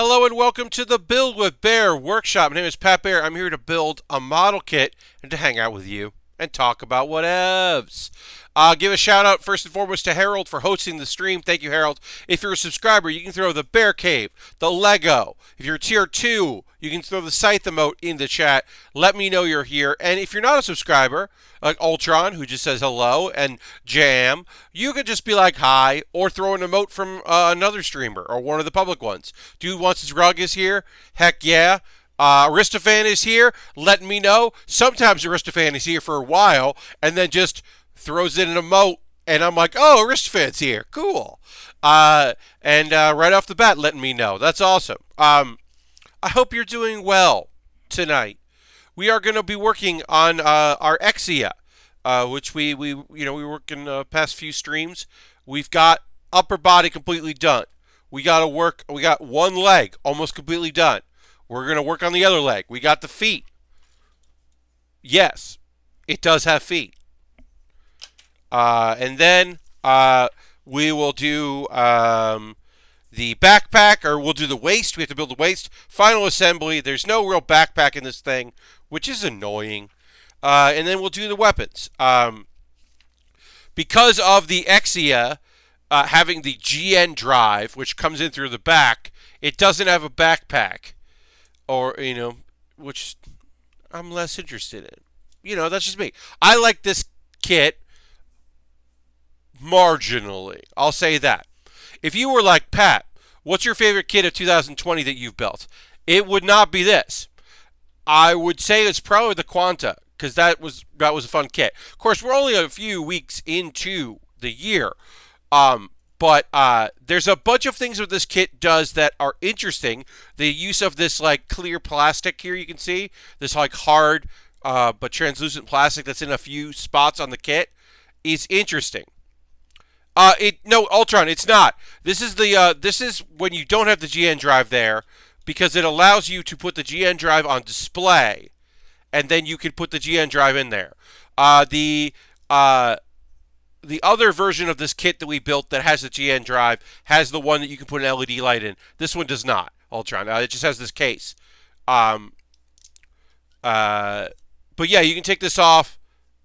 Hello and welcome to the Build with Baer Workshop. My name is Pat Baer. I'm here to build a model kit and to hang out with you and talk about whatevs. Give a shout out first and foremost to Harold for hosting the stream. Thank you, Harold. If you're a subscriber, you can throw the Bear Cave, the Lego. If you're tier 2, you can throw the Scythe emote in the chat. Let me know you're here. And if you're not a subscriber, like Ultron, who just says hello, and Jam, you could just be like hi, or throw an emote from another streamer, or one of the public ones. Dude Wants His Rug is here. Heck yeah. Aristophan is here. Let me know. Sometimes Aristophan is here for a while, and then just throws in an emote, and I'm like, oh, Aristophan's here. Cool. And right off the bat, letting me know. That's awesome. I hope you're doing well tonight. We are going to be working on our Exia, which we work in the past few streams. We've got upper body completely done. We got one leg almost completely done. We're going to work on the other leg. We got the feet. Yes, it does have feet. And then we will do the backpack, or we'll do the waist. We have to build the waist. Final assembly. There's no real backpack in this thing, which is annoying. And then we'll do the weapons. Because of the Exia having the GN drive, which comes in through the back, it doesn't have a backpack. Or, which I'm less interested in. That's just me. I like this kit marginally. I'll say that. If you were like, Pat, what's your favorite kit of 2020 that you've built? It would not be this. I would say it's probably the Quanta, because that was a fun kit. Of course, we're only a few weeks into the year. But there's a bunch of things that this kit does that are interesting. The use of this clear plastic here, you can see this hard but translucent plastic that's in a few spots on the kit is interesting. No, Ultron, it's not. This is when you don't have the GN drive there, because it allows you to put the GN drive on display, and then you can put the GN drive in there. The other version of this kit that we built that has the GN drive has the one that you can put an LED light in. This one does not, Ultron. It just has this case. But yeah, you can take this off,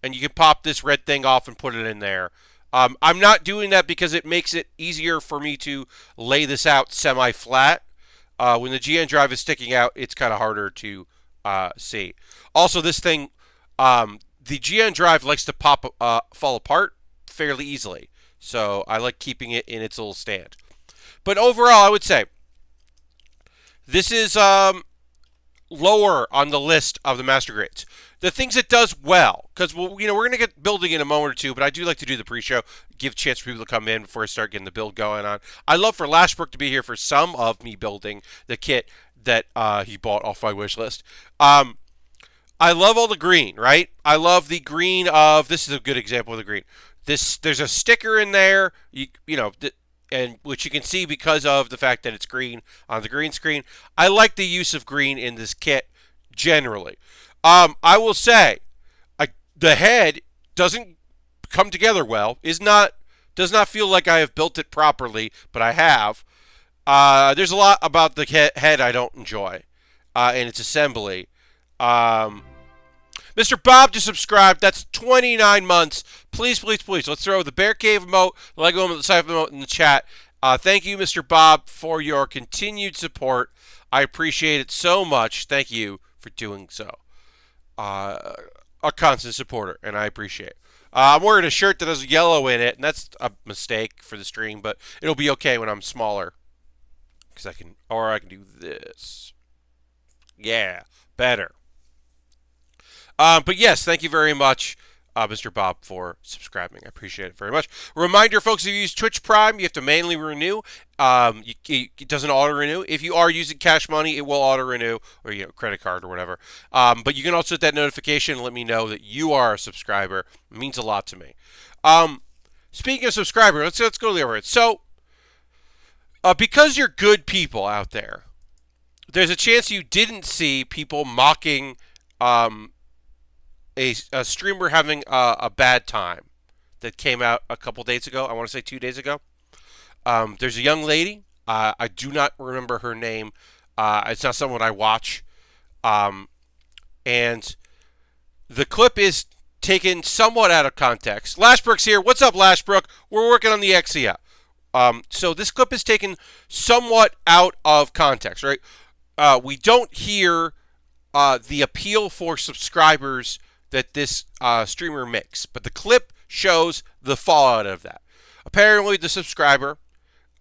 and you can pop this red thing off and put it in there. I'm not doing that because it makes it easier for me to lay this out semi-flat. When the GN drive is sticking out, it's kind of harder to see. Also, this thing, the GN drive likes to fall apart fairly easily. So I like keeping it in its little stand. But overall, I would say this is lower on the list of the master grades. The things it does well, because we're going to get building in a moment or two, but I do like to do the pre-show, give a chance for people to come in before I start getting the build going on. I love for Lashbrook to be here for some of me building the kit that he bought off my wish list. I love all the green, right? I love the green of, this is a good example of the green. There's a sticker in there, and which you can see because of the fact that it's green on the green screen. I like the use of green in this kit generally. I will say, the head doesn't come together well. Does not feel like I have built it properly, but I have. There's a lot about the head I don't enjoy in its assembly. Mr. Bob just subscribed. That's 29 months. Please, please, please. Let's throw the Bear Cave emote, the Lego emote, the Scythe emote in the chat. Thank you, Mr. Bob, for your continued support. I appreciate it so much. Thank you for doing so. A constant supporter, and I appreciate it. I'm wearing a shirt that has yellow in it, and that's a mistake for the stream, but it'll be okay when I'm smaller. Because I can do this. Yeah, better. But yes, thank you very much, Mr. Bob, for subscribing. I appreciate it very much. Reminder, folks, if you use Twitch Prime, you have to manually renew. It doesn't auto-renew. If you are using Cash Money, it will auto-renew, or credit card or whatever. But you can also hit that notification and let me know that you are a subscriber. It means a lot to me. Speaking of subscribers, let's go over it. So, because you're good people out there, there's a chance you didn't see people mocking a streamer having a bad time that came out a couple days ago. I want to say 2 days ago. There's a young lady I do not remember her name. It's not someone I watch. Um, and the clip is taken somewhat out of context. Lashbrook's here. What's up, Lashbrook? We're working on the Exia. So this clip is taken somewhat out of context, right? We don't hear the appeal for subscribers that this streamer makes, but the clip shows the fallout of that. Apparently, the subscriber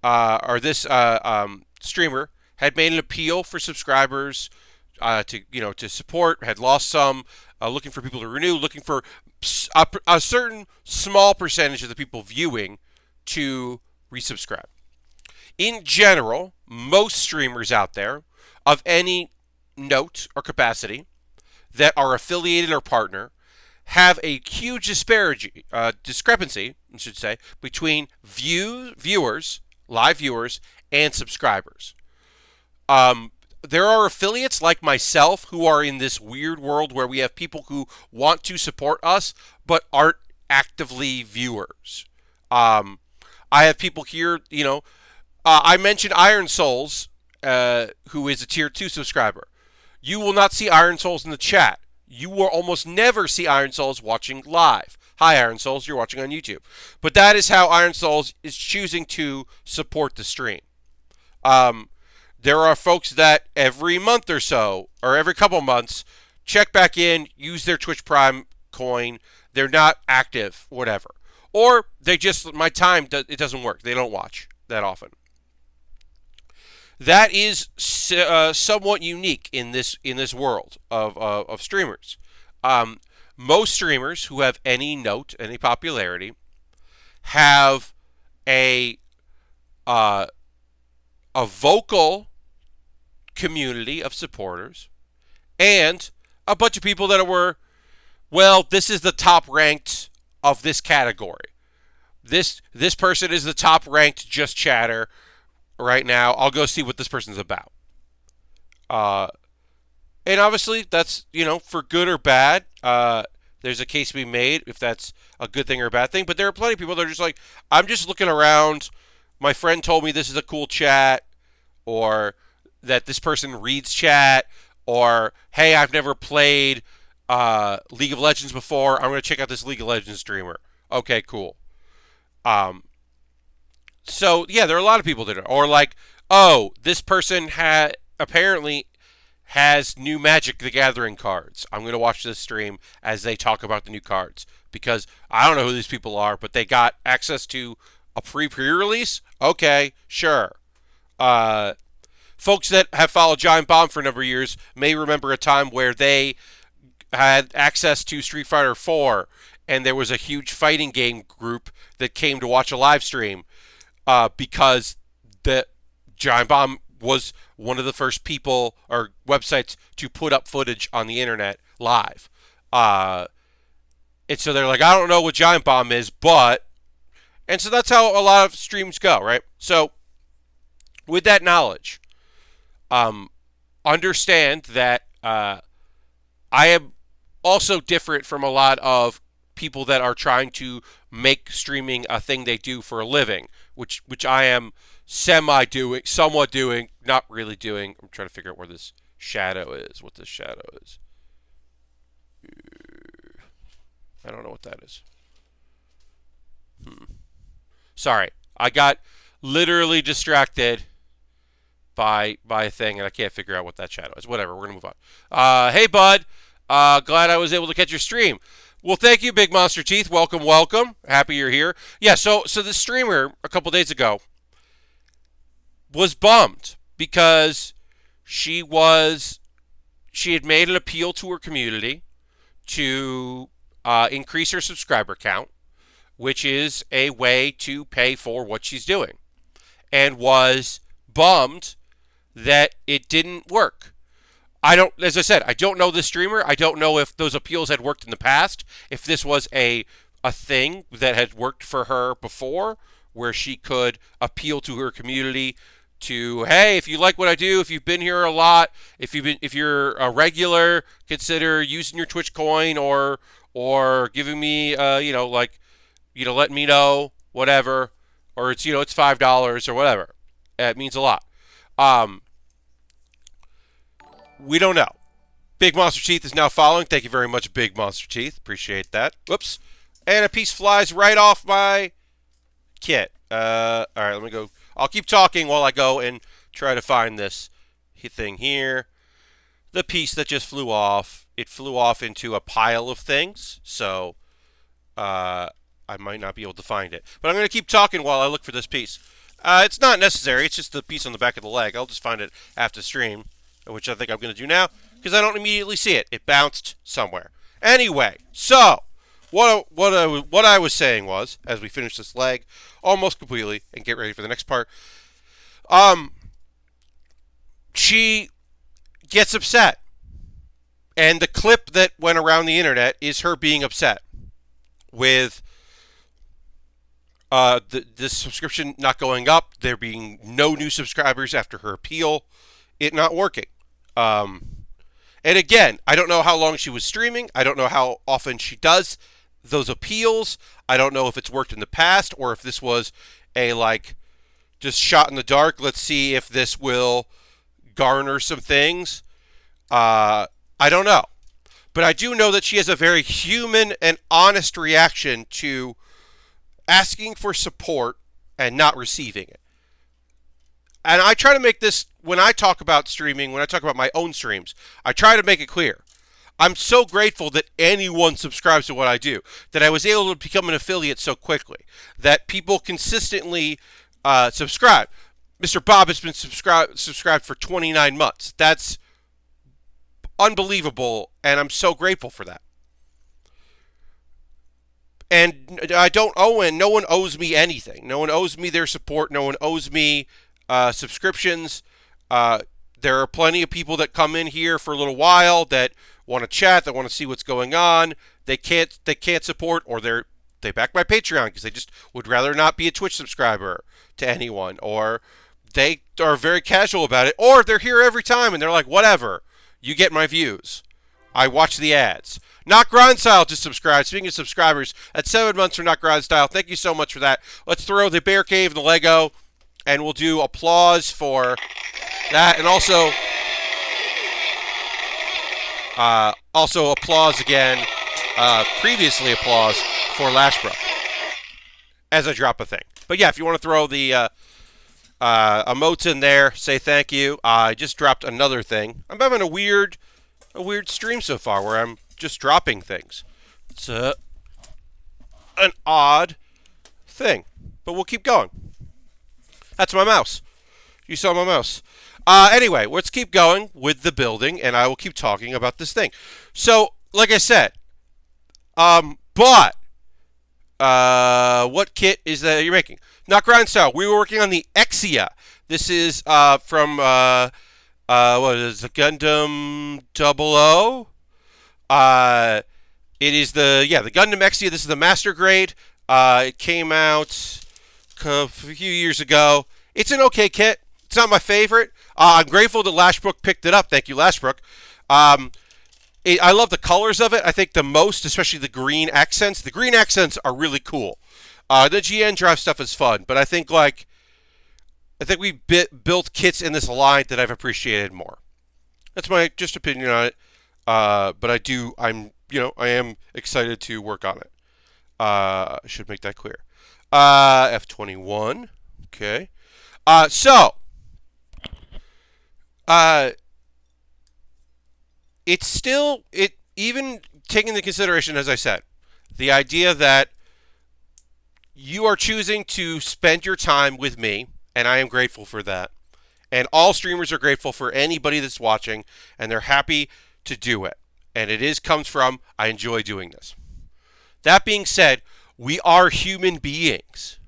or this streamer had made an appeal for subscribers to support, had lost some, looking for people to renew, looking for a certain small percentage of the people viewing to resubscribe. In general, most streamers out there of any note or capacity that are affiliated or partner have a huge discrepancy, I should say, between viewers, live viewers, and subscribers. There are affiliates like myself who are in this weird world where we have people who want to support us but aren't actively viewers. I have people here, I mentioned Iron Souls, who is a tier 2 subscriber. You will not see Iron Souls in the chat. You will almost never see Iron Souls watching live. Hi, Iron Souls, you're watching on YouTube. But that is how Iron Souls is choosing to support the stream. There are folks that every month or so, or every couple months, check back in, use their Twitch Prime coin. They're not active, whatever. Or they just, my time, it doesn't work. They don't watch that often. That is somewhat unique in this world of streamers. Most streamers who have any note, any popularity, have a vocal community of supporters and a bunch of people that were, well, this is the top ranked of this category. This person is the top ranked just chatter right now. I'll go see what this person's about. And obviously that's, for good or bad. There's a case to be made if that's a good thing or a bad thing. But there are plenty of people that are just like, I'm just looking around. My friend told me this is a cool chat, or that this person reads chat, or, hey, I've never played League of Legends before. I'm going to check out this League of Legends streamer. Okay, cool. So, yeah, there are a lot of people that are. Or like, oh, this person apparently has new Magic the Gathering cards. I'm going to watch this stream as they talk about the new cards. Because I don't know who these people are, but they got access to a pre-release? Okay, sure. Folks that have followed Giant Bomb for a number of years may remember a time where they had access to Street Fighter 4, and there was a huge fighting game group that came to watch a live stream because the Giant Bomb was one of the first people or websites to put up footage on the internet live. And so they're like, I don't know what Giant Bomb is, but... And so that's how a lot of streams go, right? So with that knowledge, understand that I am also different from a lot of people that are trying to make streaming a thing they do for a living, which I am semi-doing, somewhat doing, not really doing. I'm trying to figure out where this shadow is, what this shadow is. I don't know what that is. Sorry, I got literally distracted by a thing, and I can't figure out what that shadow is. Whatever, we're going to move on. Hey, bud. Glad I was able to catch your stream. Well, thank you, Big Monster Teeth. Welcome, welcome. Happy you're here. Yeah, so the streamer a couple days ago was bummed because she had made an appeal to her community to increase her subscriber count, which is a way to pay for what she's doing, and was bummed that it didn't work. As I said, I don't know the streamer. I don't know if those appeals had worked in the past, if this was a thing that had worked for her before, where she could appeal to her community to, hey, if you like what I do, if you've been here a lot, if you're a regular, consider using your Twitch coin or giving me, letting me know, whatever, or it's $5 or whatever. It means a lot. We don't know. Big Monster Teeth is now following. Thank you very much, Big Monster Teeth. Appreciate that. Whoops. And a piece flies right off my kit. All right, let me go. I'll keep talking while I go and try to find this thing here. The piece that just flew off. It flew off into a pile of things, so I might not be able to find it. But I'm going to keep talking while I look for this piece. It's not necessary. It's just the piece on the back of the leg. I'll just find it after stream, which I think I'm going to do now, because I don't immediately see it. It bounced somewhere. Anyway, so what I was saying was, as we finish this leg almost completely and get ready for the next part, she gets upset. And the clip that went around the internet is her being upset with this subscription not going up, there being no new subscribers after her appeal, it not working. And again, I don't know how long she was streaming. I don't know how often she does those appeals. I don't know if it's worked in the past or if this was a, like, just shot in the dark. Let's see if this will garner some things. I don't know. But I do know that she has a very human and honest reaction to asking for support and not receiving it. And I try to make this, when I talk about streaming, when I talk about my own streams, I try to make it clear. I'm so grateful that anyone subscribes to what I do, that I was able to become an affiliate so quickly, that people consistently subscribe. Mr. Bob has been subscribed for 29 months. That's unbelievable, and I'm so grateful for that. And I don't owe, no one owes me anything. No one owes me their support. No one owes me subscriptions. There are plenty of people that come in here for a little while that want to chat, that want to see what's going on. They can't support, or they back my Patreon because they just would rather not be a Twitch subscriber to anyone, or they are very casual about it, or they're here every time and they're like, whatever, you get my views. I watch the ads. Not Grindstyle just subscribed. Speaking of subscribers, at 7 months for Not Grindstyle, thank you so much for that. Let's throw the Bear Cave and the Lego, and we'll do applause for that, and also applause again, previously applause for Lashbrook, as I drop a thing. But yeah, if you want to throw the emotes in there, say thank you. I just dropped another thing. I'm having a weird stream so far where I'm just dropping things. It's an odd thing, but we'll keep going. That's my mouse. You saw my mouse. Anyway, let's keep going with the building, and I will keep talking about this thing. So, like I said, what kit is that you're making? Not Grindstyle. We were working on the Exia. This is from what is it, Gundam 00? It is the Gundam Exia. This is the master grade. It came out a few years ago. It's an okay kit. It's not my favorite. I'm grateful that Lashbrook picked it up. Thank you, Lashbrook. I love the colors of it. I think the most, especially the green accents. The green accents are really cool. The GN drive stuff is fun, but I think we built kits in this line that I've appreciated more. That's my just opinion on it. But I am excited to work on it. I should make that clear. F21. Okay. It's still, even taking into consideration, as I said, the idea that you are choosing to spend your time with me, and I am grateful for that. And all streamers are grateful for anybody that's watching, and they're happy to do it. And comes from, I enjoy doing this. That being said, we are human beings.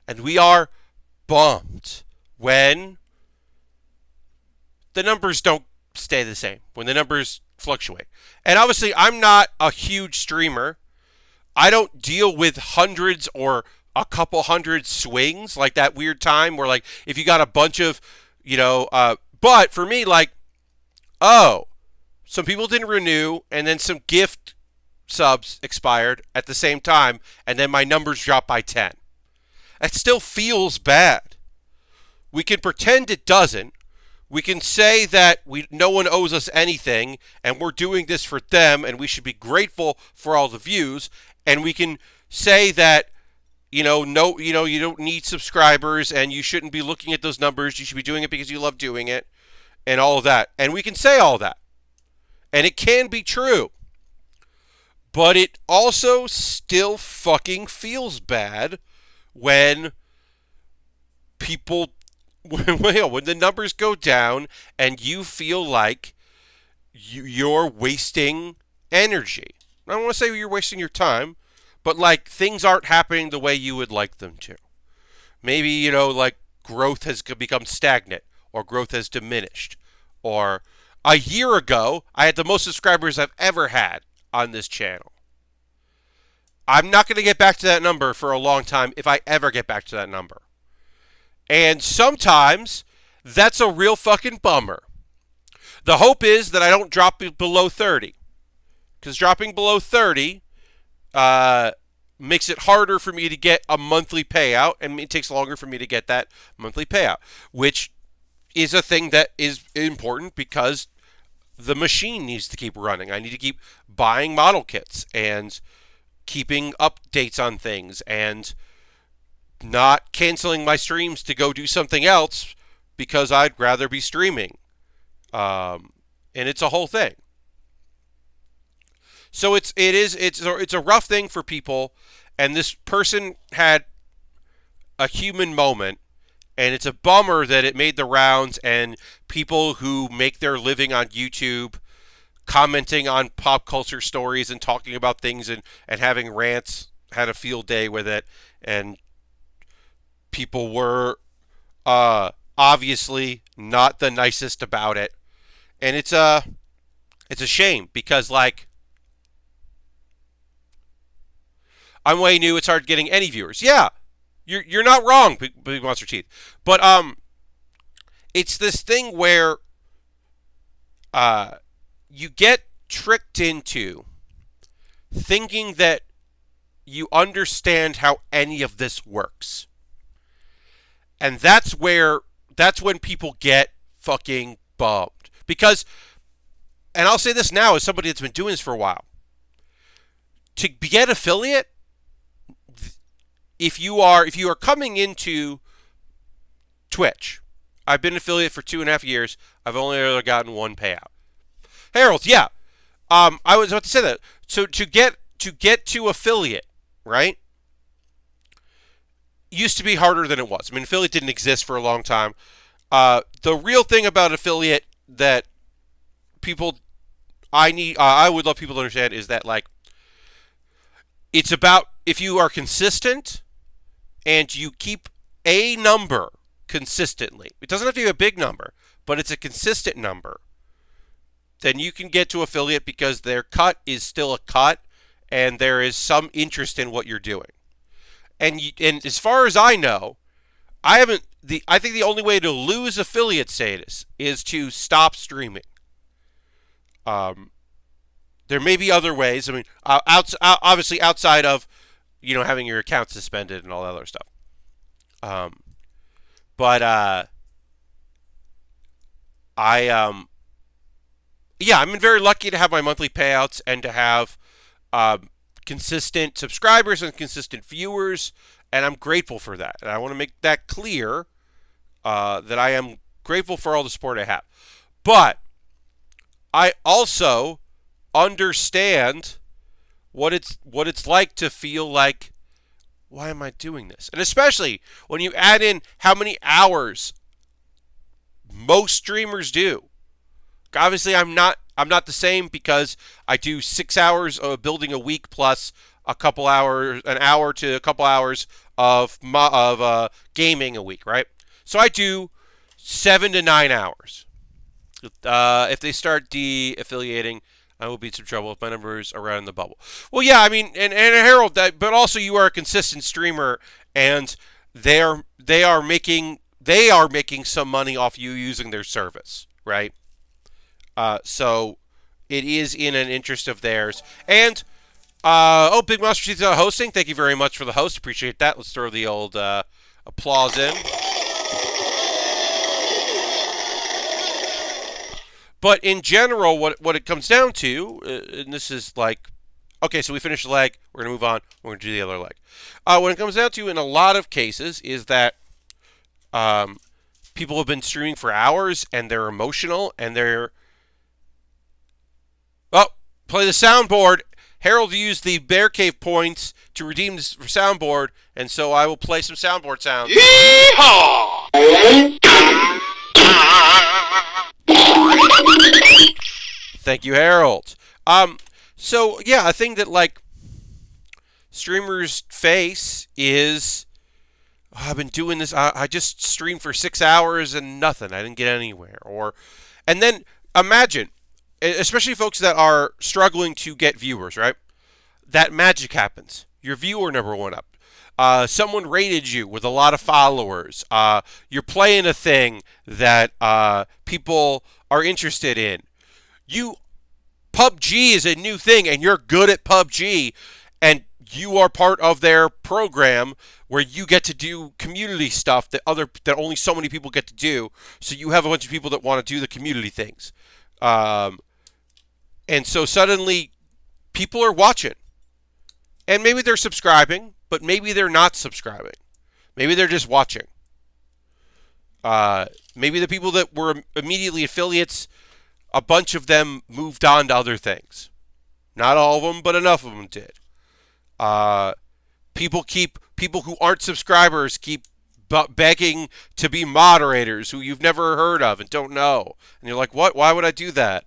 And we are bummed when the numbers don't stay the same, when the numbers fluctuate. And obviously, I'm not a huge streamer. I don't deal with hundreds or a couple hundred swings, like that weird time where, like, if you got a bunch of, but for me, like, some people didn't renew, and then some gift subs expired at the same time, and then my numbers dropped by 10. That still feels bad. We can pretend it doesn't. We can say that no one owes us anything, and we're doing this for them, and we should be grateful for all the views. And we can say that, you don't need subscribers, and you shouldn't be looking at those numbers. You should be doing it because you love doing it, and all of that. And we can say all that, and it can be true. But it also still fucking feels bad when when the numbers go down and you feel like you're wasting energy. I don't want to say you're wasting your time, but like things aren't happening the way you would like them to. Maybe, like growth has become stagnant or growth has diminished. Or a year ago, I had the most subscribers I've ever had on this channel. I'm not going to get back to that number for a long time if I ever get back to that number. And sometimes that's a real fucking bummer. The hope is that I don't drop below 30. Because dropping below 30 makes it harder for me to get a monthly payout, and it takes longer for me to get that monthly payout, which is a thing that is important because the machine needs to keep running. I need to keep buying model kits and keeping updates on things and not canceling my streams to go do something else because I'd rather be streaming. And it's a whole thing. So it's a rough thing for people, and this person had a human moment, and it's a bummer that it made the rounds, and people who make their living on YouTube commenting on pop culture stories and talking about things and having rants had a field day with it, and people were obviously not the nicest about it. And it's a shame because, like, I'm way new. It's hard getting any viewers. Yeah, you're not wrong, Big Monster Teeth. But it's this thing where you get tricked into thinking that you understand how any of this works. And that's when people get fucking bummed. Because, and I'll say this now as somebody that's been doing this for a while, to get affiliate, if you are coming into Twitch, I've been affiliate for 2.5 years, I've only ever gotten one payout. Harold, yeah. I was about to say that. So to get to affiliate, right? Used to be harder than it was. I mean, affiliate didn't exist for a long time. The real thing about affiliate that I would love people to understand is that, like, it's about if you are consistent and you keep a number consistently. It doesn't have to be a big number, but it's a consistent number. Then you can get to affiliate because their cut is still a cut and there is some interest in what you're doing. And as far as I know, I think the only way to lose affiliate status is to stop streaming. There may be other ways. I mean, obviously outside of, having your account suspended and all that other stuff. I've been very lucky to have my monthly payouts and to have consistent subscribers and consistent viewers, and I'm grateful for that. And I want to make that clear that I am grateful for all the support I have. But I also understand what it's like to feel like, why am I doing this? And especially when you add in how many hours most streamers do. Obviously, I'm not the same because I do 6 hours of building a week plus an hour to a couple hours of gaming a week, right? So I do 7 to 9 hours. If they start de-affiliating, I will be in some trouble if my numbers are around the bubble. Well, yeah, I mean, and Harold, but also you are a consistent streamer, and they are making some money off you using their service, right? So it is in an interest of theirs. And Big Monster Teeth hosting. Thank you very much for the host. Appreciate that. Let's throw the old applause in. But in general, what it comes down to, and this is like, okay, so we finished the leg, we're going to move on, we're going to do the other leg. What it comes down to in a lot of cases is that people have been streaming for hours and they're emotional and they're... Oh, play the soundboard. Harold used the Bear Cave points to redeem this soundboard, and so I will play some soundboard sounds. Yeehaw! Thank you, Harold. So yeah, I think that like streamers face is, oh, I've been doing this. I just streamed for 6 hours and nothing. I didn't get anywhere. And then imagine, especially folks that are struggling to get viewers, right? That magic happens. Your viewer number went up. Someone rated you with a lot of followers. You're playing a thing that people are interested in. PUBG is a new thing, and you're good at PUBG, and you are part of their program where you get to do community stuff that only so many people get to do. So you have a bunch of people that want to do the community things. And so suddenly people are watching. And maybe they're subscribing, but maybe they're not subscribing. Maybe they're just watching. Maybe the people that were immediately affiliates, a bunch of them moved on to other things. Not all of them, but enough of them did. People who aren't subscribers keep begging to be moderators who you've never heard of and don't know. And you're like, what? Why would I do that?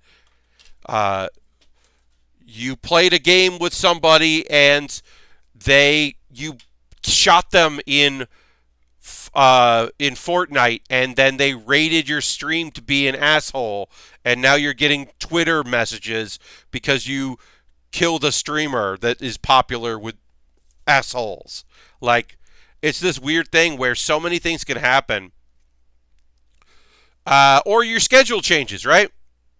You played a game with somebody and you shot them in Fortnite, and then they rated your stream to be an asshole, and now you're getting Twitter messages because you killed a streamer that is popular with assholes. Like, it's this weird thing where so many things can happen. Or your schedule changes, right?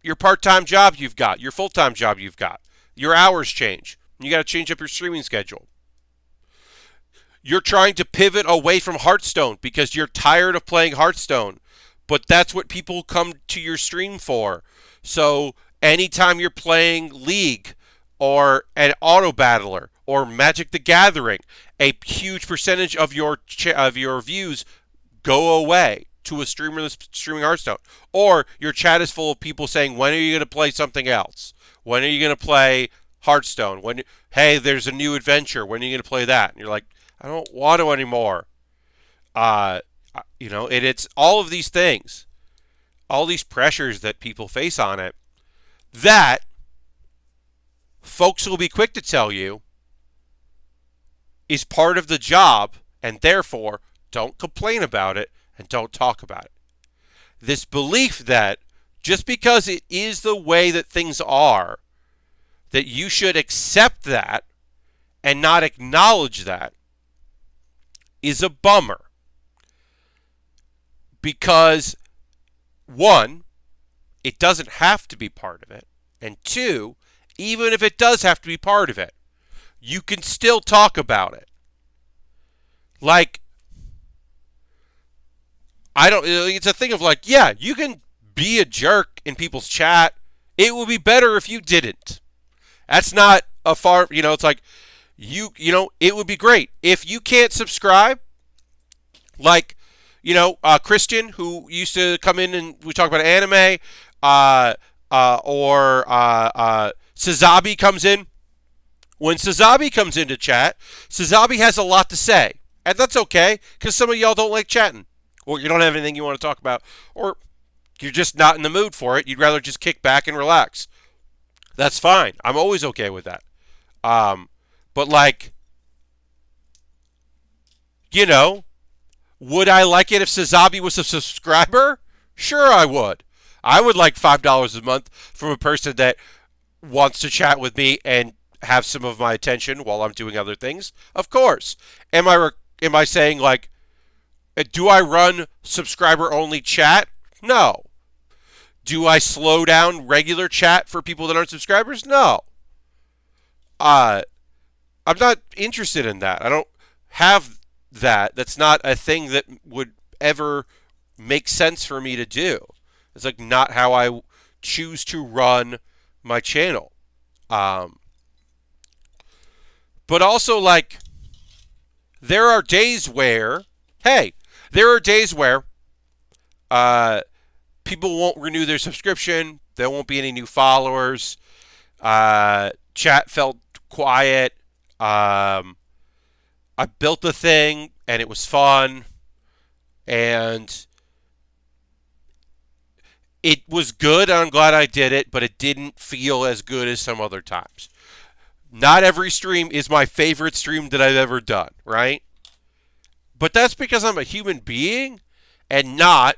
Your part-time job you've got, your full-time job you've got. Your hours change. You got to change up your streaming schedule. You're trying to pivot away from Hearthstone because you're tired of playing Hearthstone. But that's what people come to your stream for. So anytime you're playing League or an auto battler or Magic the Gathering, a huge percentage of your views go away to a streamer that's streaming Hearthstone. Or your chat is full of people saying, when are you going to play something else? When are you going to play Hearthstone? Hey, there's a new adventure. When are you going to play that? And you're like, I don't want to anymore. It's all of these things, all these pressures that people face on it, that folks will be quick to tell you is part of the job, and therefore don't complain about it and don't talk about it. This belief that just because it is the way that things are, that you should accept that and not acknowledge that is a bummer. Because, one, it doesn't have to be part of it. And two, even if it does have to be part of it, you can still talk about it. Like, it's a thing of like, yeah, you can be a jerk in people's chat. It would be better if you didn't. That's not a far, it's like, it would be great. If you can't subscribe, like, Christian, who used to come in and we talk about anime, or Sazabi comes in. When Sazabi comes into chat, Sazabi has a lot to say. And that's okay, because some of y'all don't like chatting. Or you don't have anything you want to talk about. Or you're just not in the mood for it. You'd rather just kick back and relax. That's fine. I'm always okay with that. But like, would I like it if Sazabi was a subscriber? Sure I would. I would like $5 a month from a person that wants to chat with me and have some of my attention while I'm doing other things. Of course. Am I saying like, do I run subscriber-only chat? No. Do I slow down regular chat for people that aren't subscribers? No. I'm not interested in that. I don't have that. That's not a thing that would ever make sense for me to do. It's like not how I choose to run my channel. Um, but also, like, there are days where, hey, there are days where uh, people won't renew their subscription. There won't be any new followers. Chat felt quiet. I built the thing, and it was fun. And it was good, and I'm glad I did it, but it didn't feel as good as some other times. Not every stream is my favorite stream that I've ever done, right? But that's because I'm a human being and not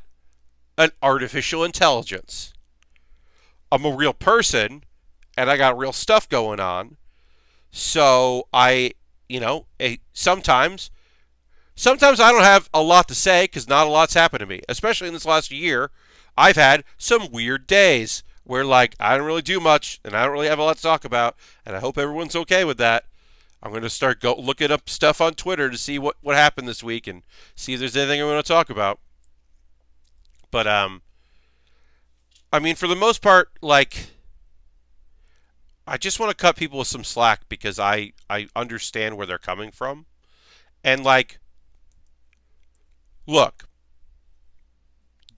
an artificial intelligence. I'm a real person, and I got real stuff going on. So sometimes I don't have a lot to say because not a lot's happened to me. Especially in this last year, I've had some weird days where, like, I don't really do much and I don't really have a lot to talk about, and I hope everyone's okay with that. I'm going to start looking up stuff on Twitter to see what happened this week and see if there's anything I want to talk about. But, I mean, for the most part, like, I just want to cut people with some slack because I understand where they're coming from. And, like, look,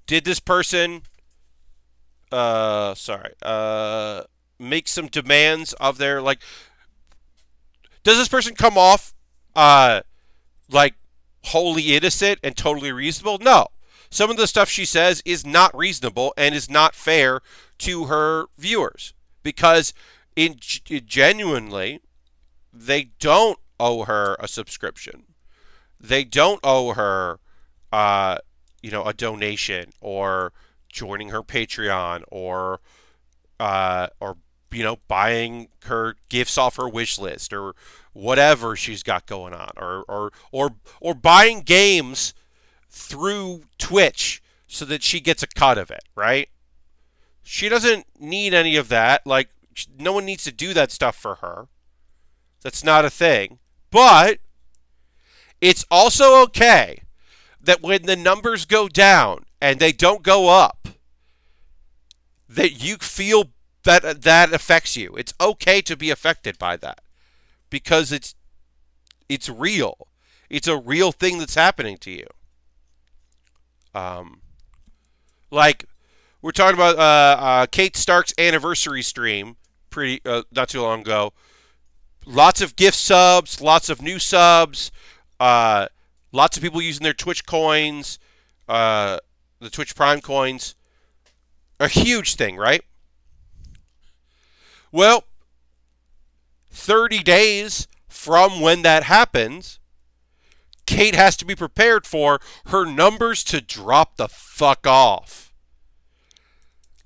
did this person, make some demands of their, like, does this person come off, like, wholly innocent and totally reasonable? No. Some of the stuff she says is not reasonable and is not fair to her viewers because genuinely, they don't owe her a subscription. They don't owe her, a donation or joining her Patreon or buying her gifts off her wish list or whatever she's got going on, or buying games through Twitch so that she gets a cut of it, right? She doesn't need any of that. Like, no one needs to do that stuff for her. That's not a thing. But it's also okay that when the numbers go down and they don't go up, that you feel that affects you. It's okay to be affected by that because it's real. It's a real thing that's happening to you. Like, we're talking about Kate Stark's anniversary stream not too long ago. Lots of gift subs, lots of new subs, lots of people using their Twitch coins, the Twitch Prime coins. A huge thing, right? Well, 30 days from when that happens, Kate has to be prepared for her numbers to drop the fuck off.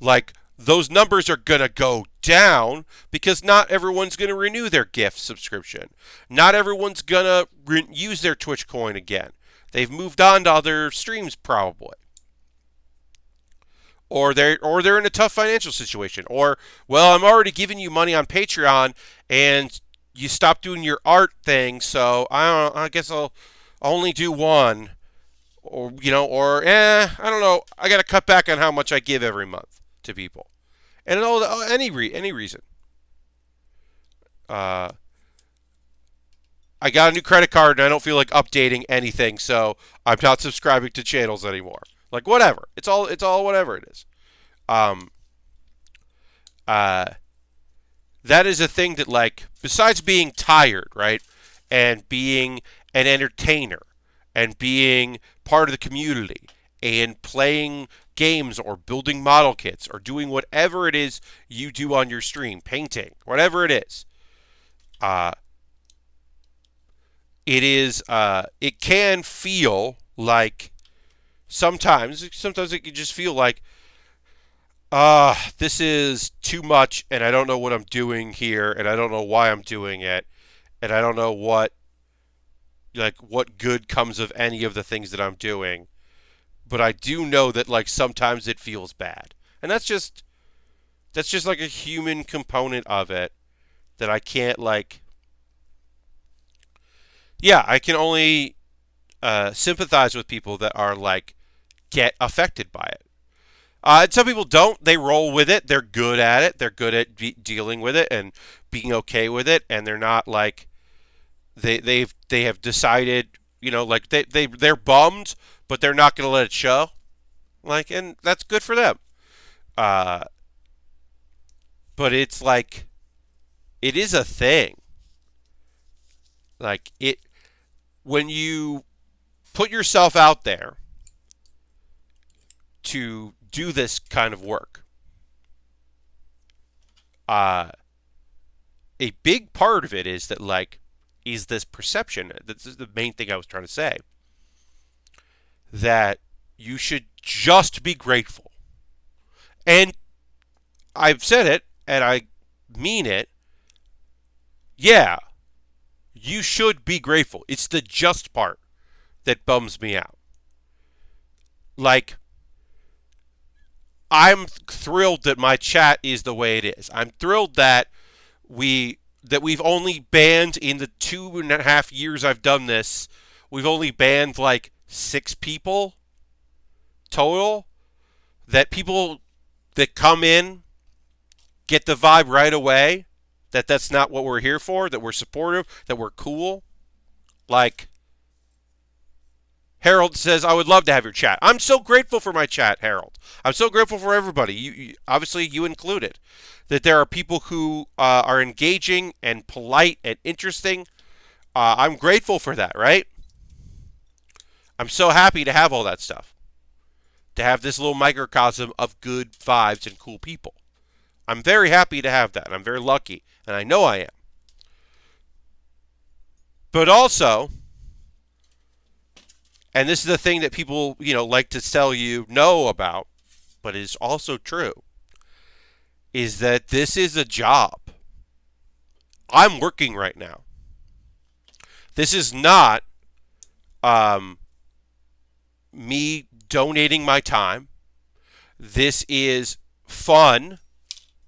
Like, those numbers are going to go down because not everyone's going to renew their gift subscription. Not everyone's going to use their Twitch coin again. They've moved on to other streams probably. Or they're in a tough financial situation. Or, well, I'm already giving you money on Patreon and you stopped doing your art thing, so I guess I'll only do one. Or, I don't know, I got to cut back on how much I give every month to people. And any reason. I got a new credit card and I don't feel like updating anything, so I'm not subscribing to channels anymore. Like, whatever. It's all whatever it is. That is a thing that, like, besides being tired, right, and being an entertainer and being part of the community and playing games or building model kits or doing whatever it is you do on your stream, painting, whatever it is, it can feel like sometimes it can just feel like, this is too much and I don't know what I'm doing here and I don't know why I'm doing it and I don't know what good comes of any of the things that I'm doing. But I do know that, like, sometimes it feels bad. And that's just like a human component of it that I can't, like, I can only sympathize with people that are, like, get affected by it. And some people don't. They roll with it. They're good at it. They're good at dealing with it and being okay with it. And they're not like they have decided, like they're bummed, but they're not going to let it show. Like, and that's good for them. Uh, but it's like it is a thing. Like it when you put yourself out there to do this kind of work. A big part of it is that, like, is this perception. This is the main thing I was trying to say. That you should just be grateful. And I've said it, and I mean it. Yeah, you should be grateful. It's the just part that bums me out. Like, I'm thrilled that my chat is the way it is. I'm thrilled that we've only banned, in the 2.5 years I've done this, we've only banned like 6 people total. That people that come in get the vibe right away that that's not what we're here for, that we're supportive, that we're cool. Like, Harold says, I would love to have your chat. I'm so grateful for my chat, Harold. I'm so grateful for everybody. You obviously, you included. That there are people who are engaging and polite and interesting. I'm grateful for that, right? I'm so happy to have all that stuff. To have this little microcosm of good vibes and cool people. I'm very happy to have that. I'm very lucky. And I know I am. But also, and this is the thing that people, like to tell you no about, but is also true, is that this is a job. I'm working right now. This is not me donating my time. This is fun,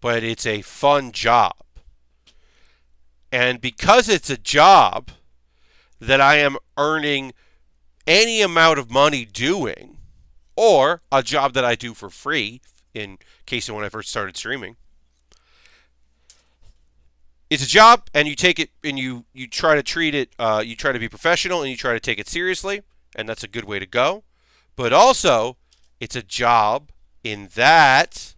but it's a fun job. And because it's a job that I am earning any amount of money doing, or a job that I do for free, in case of when I first started streaming, it's a job, and you take it, and you try to treat it, you try to be professional, and you try to take it seriously, and that's a good way to go. But also, it's a job in that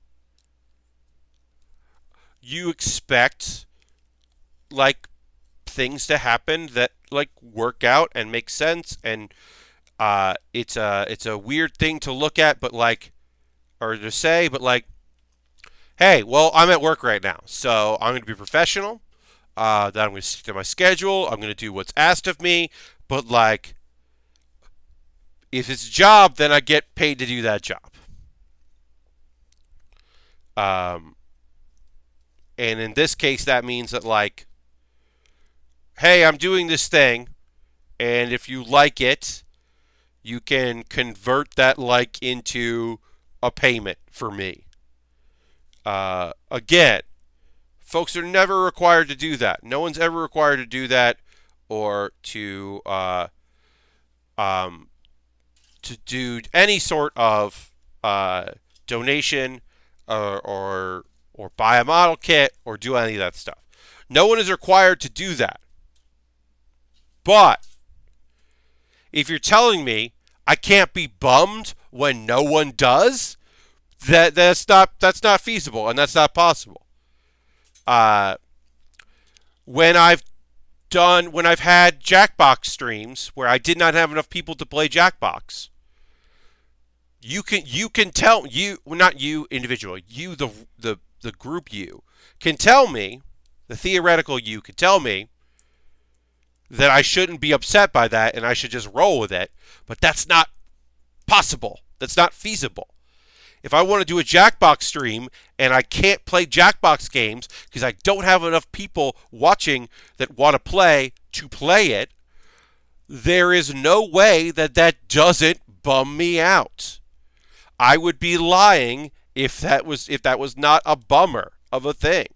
you expect, like, things to happen that, like, work out and make sense, and it's a weird thing to look at, but like, or to say, but like, hey, well, I'm at work right now, so I'm going to be professional. That I'm going to stick to my schedule. I'm going to do what's asked of me, but like, if it's a job, then I get paid to do that job. And in this case, that means that, like, hey, I'm doing this thing, and if you like it, you can convert that like into a payment for me. Again, folks are never required to do that. No one's ever required to do that, or to do any sort of donation, or buy a model kit, or do any of that stuff. No one is required to do that. But if you're telling me I can't be bummed when no one does, that's not feasible, and that's not possible. When I've had Jackbox streams where I did not have enough people to play Jackbox, you can tell, not you individually, you the group, you can tell me, the theoretical you can tell me that I shouldn't be upset by that and I should just roll with it, but that's not possible. That's not feasible. If I want to do a Jackbox stream and I can't play Jackbox games because I don't have enough people watching that want to play it, there is no way that doesn't bum me out. I would be lying if that was not a bummer of a thing.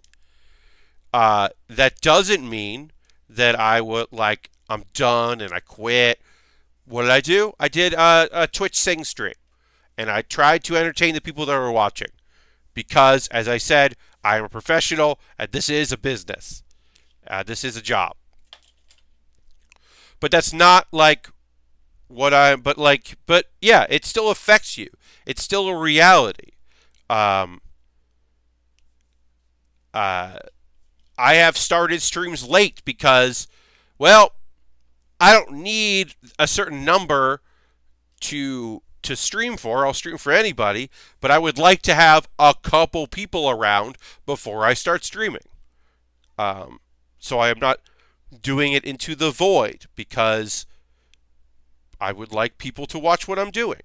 That doesn't mean that I would, like, I'm done and I quit. What did I do? I did a Twitch sing stream. and I tried to entertain the people that were watching. Because, as I said, I am a professional, and this is a business. This is a job. But that's not like but yeah, it still affects you. It's still a reality. Um, uh, I have started streams late because, well, I don't need a certain number to stream for. I'll stream for anybody, but I would like to have a couple people around before I start streaming. So I am not doing it into the void because I would like people to watch what I'm doing.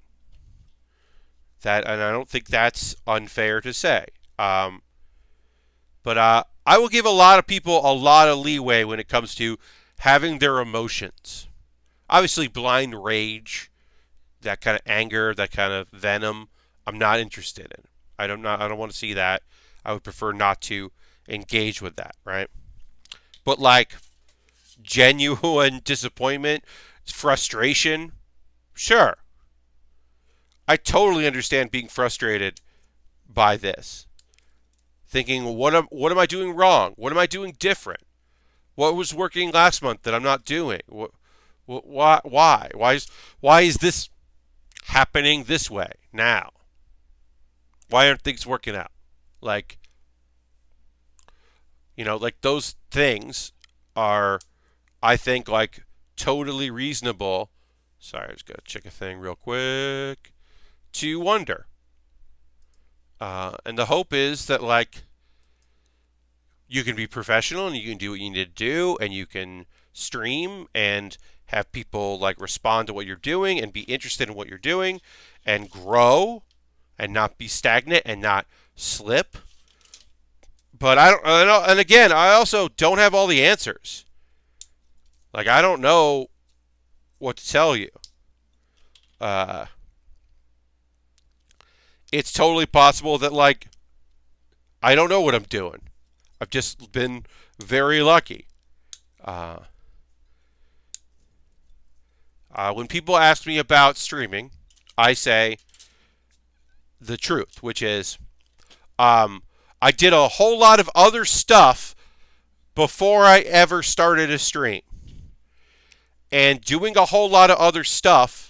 And I don't think that's unfair to say. But I will give a lot of people a lot of leeway when it comes to having their emotions. Obviously, blind rage, that kind of anger, that kind of venom, I'm not interested in. I don't want to see that. I would prefer not to engage with that, right? But like genuine disappointment, frustration, sure. I totally understand being frustrated by this. Thinking, what am I doing wrong? What am I doing different? What was working last month that I'm not doing? Why? Why is this happening this way now? Why aren't things working out? Like, like those things are, I think, like totally reasonable. Sorry, I just gotta check a thing real quick. To wonder. And the hope is that, like, you can be professional and you can do what you need to do and you can stream and have people, like, respond to what you're doing and be interested in what you're doing and grow and not be stagnant and not slip. But I don't know. And again, I also don't have all the answers. Like, I don't know what to tell you. It's totally possible that, like, I don't know what I'm doing. I've just been very lucky. When people ask me about streaming, I say the truth, which is I did a whole lot of other stuff before I ever started a stream. And doing a whole lot of other stuff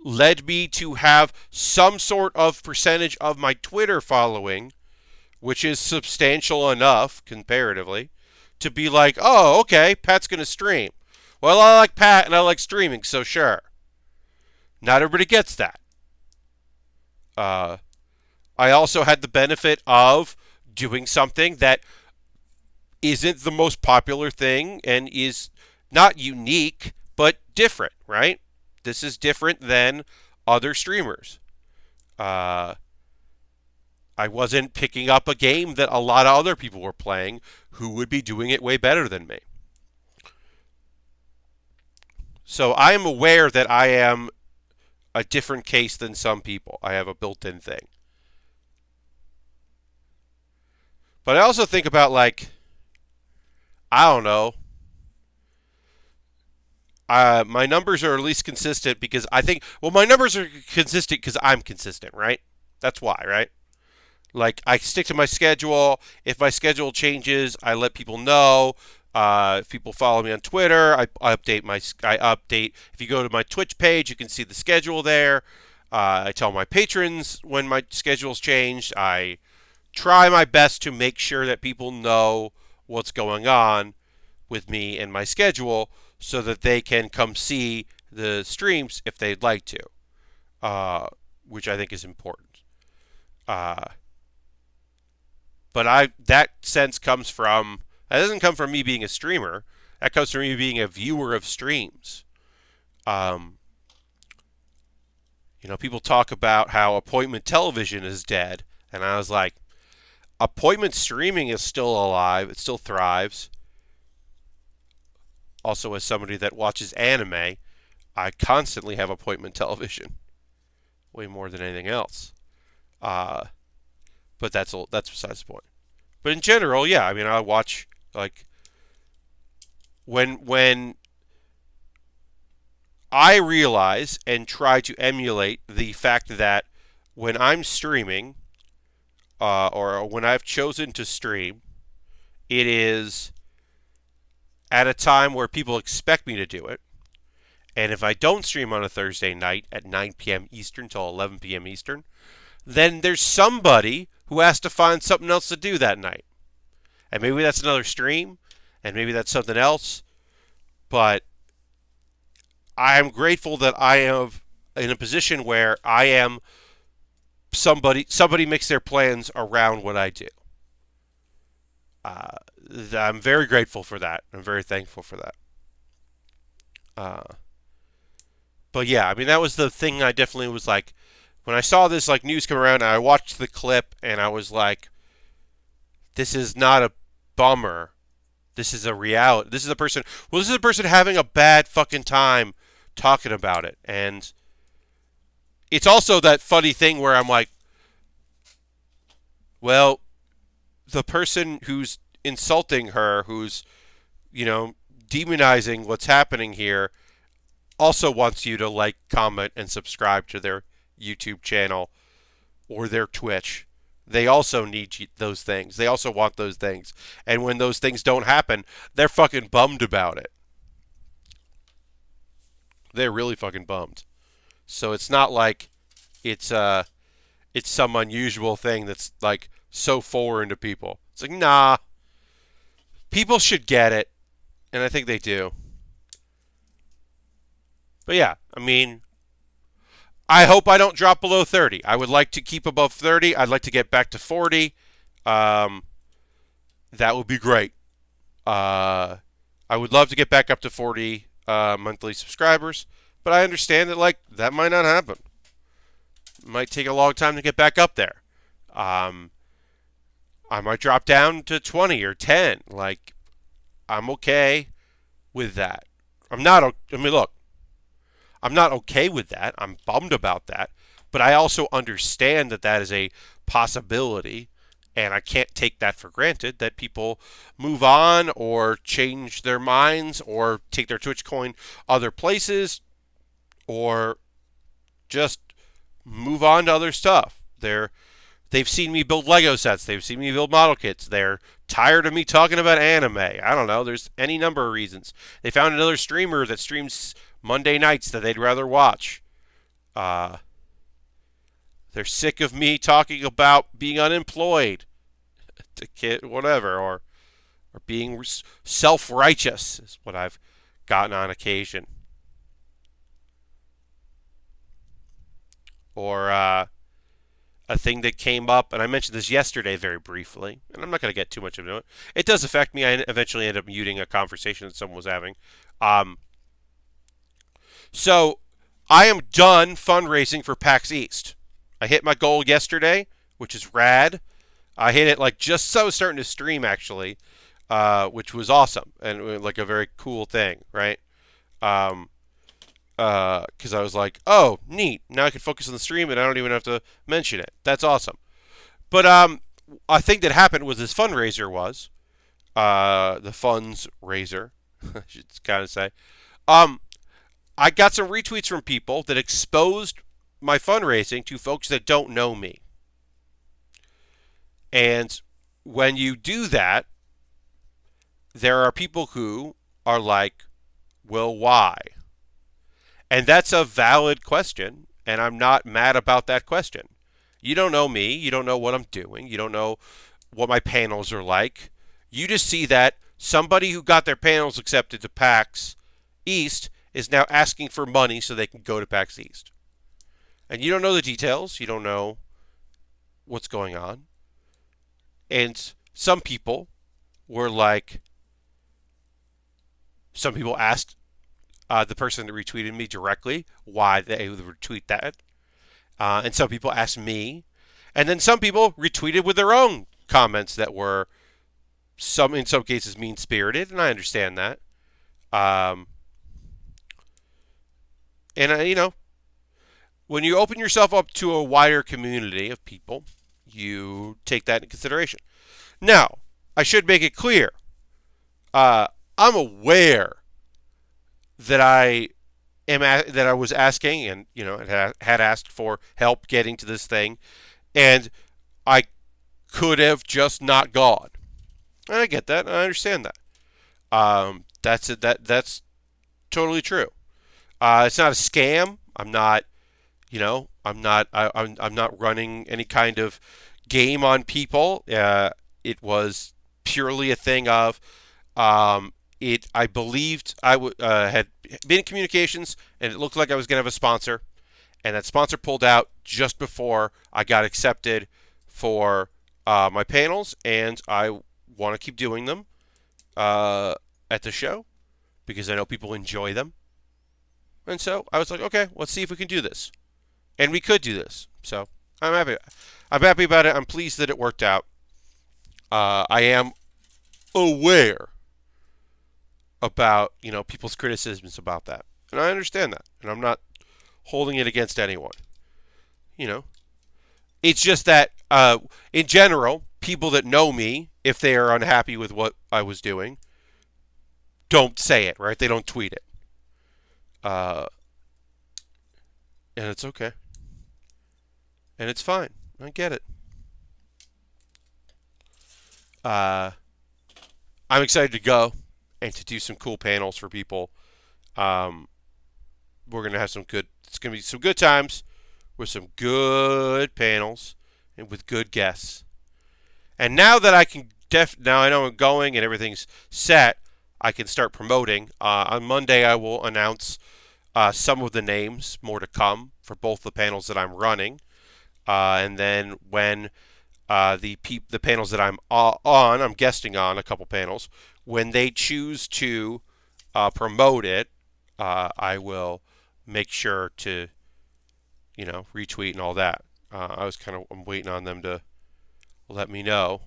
led me to have some sort of percentage of my Twitter following, which is substantial enough comparatively, to be like, oh, okay, Pat's going to stream. Well, I like Pat and I like streaming, so sure. Not everybody gets that. I also had the benefit of doing something that isn't the most popular thing and is not unique, but different, right? This is different than other streamers. I wasn't picking up a game that a lot of other people were playing who would be doing it way better than me. So I am aware that I am a different case than some people. I have a built-in thing. But I also think about, like, I don't know. My numbers are at least consistent because I think, well, my numbers are consistent because I'm consistent, right? That's why, right? Like, I stick to my schedule. If my schedule changes, I let people know. If people follow me on Twitter, I update. If you go to my Twitch page, you can see the schedule there. I tell my patrons when my schedule's changed. I try my best to make sure that people know what's going on with me and my schedule so that they can come see the streams if they'd like to, which I think is important. But that sense comes from, that doesn't come from me being a streamer. That comes from me being a viewer of streams. People talk about how appointment television is dead. And I was like, appointment streaming is still alive. It still thrives. Also, as somebody that watches anime, I constantly have appointment television. Way more than anything else. But that's besides the point. But in general, yeah, I mean, I watch, like, when I realize and try to emulate the fact that when I'm streaming, or when I've chosen to stream, it is at a time where people expect me to do it. And if I don't stream on a Thursday night at 9 p.m. Eastern till 11 p.m. Eastern, then there's somebody who has to find something else to do that night. And maybe that's another stream, and maybe that's something else. But I am grateful that I am in a position where I am somebody makes their plans around what I do. I'm very grateful for that. I'm very thankful for that. But yeah, I mean, that was the thing I definitely was like, when I saw this like news come around, I watched the clip and I was like, this is not a bummer. This is a reality. This is a person having a bad fucking time talking about it. And it's also that funny thing where I'm like, well, the person who's insulting her, who's, demonizing what's happening here, also wants you to like, comment, and subscribe to their YouTube channel or their Twitch. They also need those things. They also want those things. And when those things don't happen, they're fucking bummed about it. They're really fucking bummed. So it's not like it's some unusual thing that's like so foreign to people. It's like, nah. People should get it. And I think they do. But yeah, I mean, I hope I don't drop below 30. I would like to keep above 30. I'd like to get back to 40. That would be great. I would love to get back up to 40 monthly subscribers. But I understand that, like, that might not happen. It might take a long time to get back up there. I might drop down to 20 or 10. Like, I'm okay with that. Look, I'm not okay with that. I'm bummed about that. But I also understand that that is a possibility, and I can't take that for granted, that people move on or change their minds or take their Twitch coin other places or just move on to other stuff. They've seen me build Lego sets. They've seen me build model kits. They're tired of me talking about anime. I don't know. There's any number of reasons. They found another streamer that streams Monday nights that they'd rather watch. They're sick of me talking about being unemployed, whatever, or being self-righteous is what I've gotten on occasion. Or a thing that came up, and I mentioned this yesterday very briefly, and I'm not going to get too much into it. It does affect me. I eventually ended up muting a conversation that someone was having. So I am done fundraising for PAX East. I hit my goal yesterday, which is rad. I hit it like just so I was starting to stream, actually, which was awesome and like a very cool thing, right? Because I was like, oh, neat. Now I can focus on the stream and I don't even have to mention it. That's awesome. But a thing that happened was this fundraiser was, the funds raiser, I should kind of say. I got some retweets from people that exposed my fundraising to folks that don't know me. And when you do that, there are people who are like, well, why? And that's a valid question, and I'm not mad about that question. You don't know me. You don't know what I'm doing. You don't know what my panels are like. You just see that somebody who got their panels accepted to PAX East is now asking for money so they can go to PAX East. And you don't know the details. You don't know what's going on. And some people were like, some people asked the person that retweeted me directly why they would retweet that. And some people asked me. And then some people retweeted with their own comments that were, in some cases, mean-spirited. And I understand that. And when you open yourself up to a wider community of people, you take that into consideration. Now, I should make it clear. I'm aware that I that I was asking, and had asked for help getting to this thing, and I could have just not gone. And I get that. And I understand that. That's it. That's totally true. It's not a scam. I'm not. I'm not. I'm not running any kind of game on people. It was purely a thing of it. I believed had been in communications, and it looked like I was going to have a sponsor, and that sponsor pulled out just before I got accepted for my panels, and I want to keep doing them at the show because I know people enjoy them. And so I was like, okay, let's see if we can do this. And we could do this. So I'm happy. I'm happy about it. I'm pleased that it worked out. I am aware about people's criticisms about that, and I understand that, and I'm not holding it against anyone. It's just that in general, people that know me, if they are unhappy with what I was doing, don't say it, right? They don't tweet it. And it's okay. And it's fine. I get it. I'm excited to go and to do some cool panels for people. We're going to have some good, it's going to be some good times with some good panels and with good guests. And now that I can, now I know I'm going and everything's set, I can start promoting. On Monday, I will announce some of the names, more to come, for both the panels that I'm running. And then when the panels that I'm on, I'm guesting on a couple panels, when they choose to promote it, I will make sure to, retweet and all that. I'm waiting on them to let me know.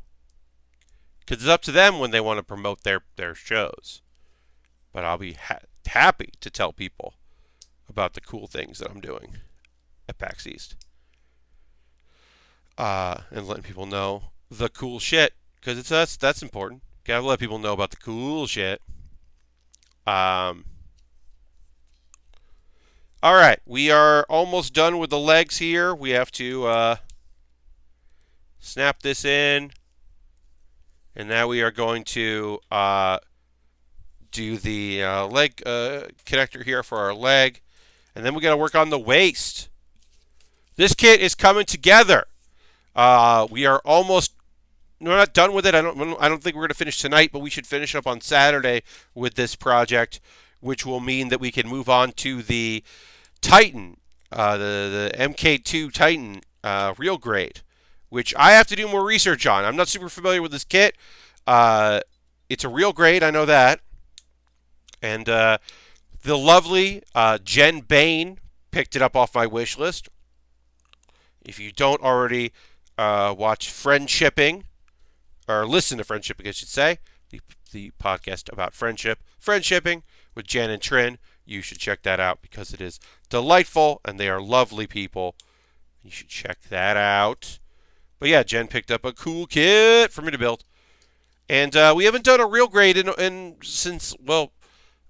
Because it's up to them when they want to promote their shows. But I'll be happy to tell people about the cool things that I'm doing at PAX East. And letting people know the cool shit. Because that's important. Gotta let people know about the cool shit. Alright, we are almost done with the legs here. We have to snap this in. And now we are going to do the leg connector here for our leg. And then we got to work on the waist. This kit is coming together. We are almost, we're not done with it. I don't think we're going to finish tonight, but we should finish up on Saturday with this project, which will mean that we can move on to the Titan, the MK2 Titan real grade, which I have to do more research on. I'm not super familiar with this kit. It's a real grade, I know that. And the lovely Jen Bain picked it up off my wish list. If you don't already watch Friendshipping, or listen to Friendshipping, I should say, the podcast about Friendshipping with Jen and Trin, you should check that out because it is delightful and they are lovely people. You should check that out. But yeah, Jen picked up a cool kit for me to build. And we haven't done a real grade since,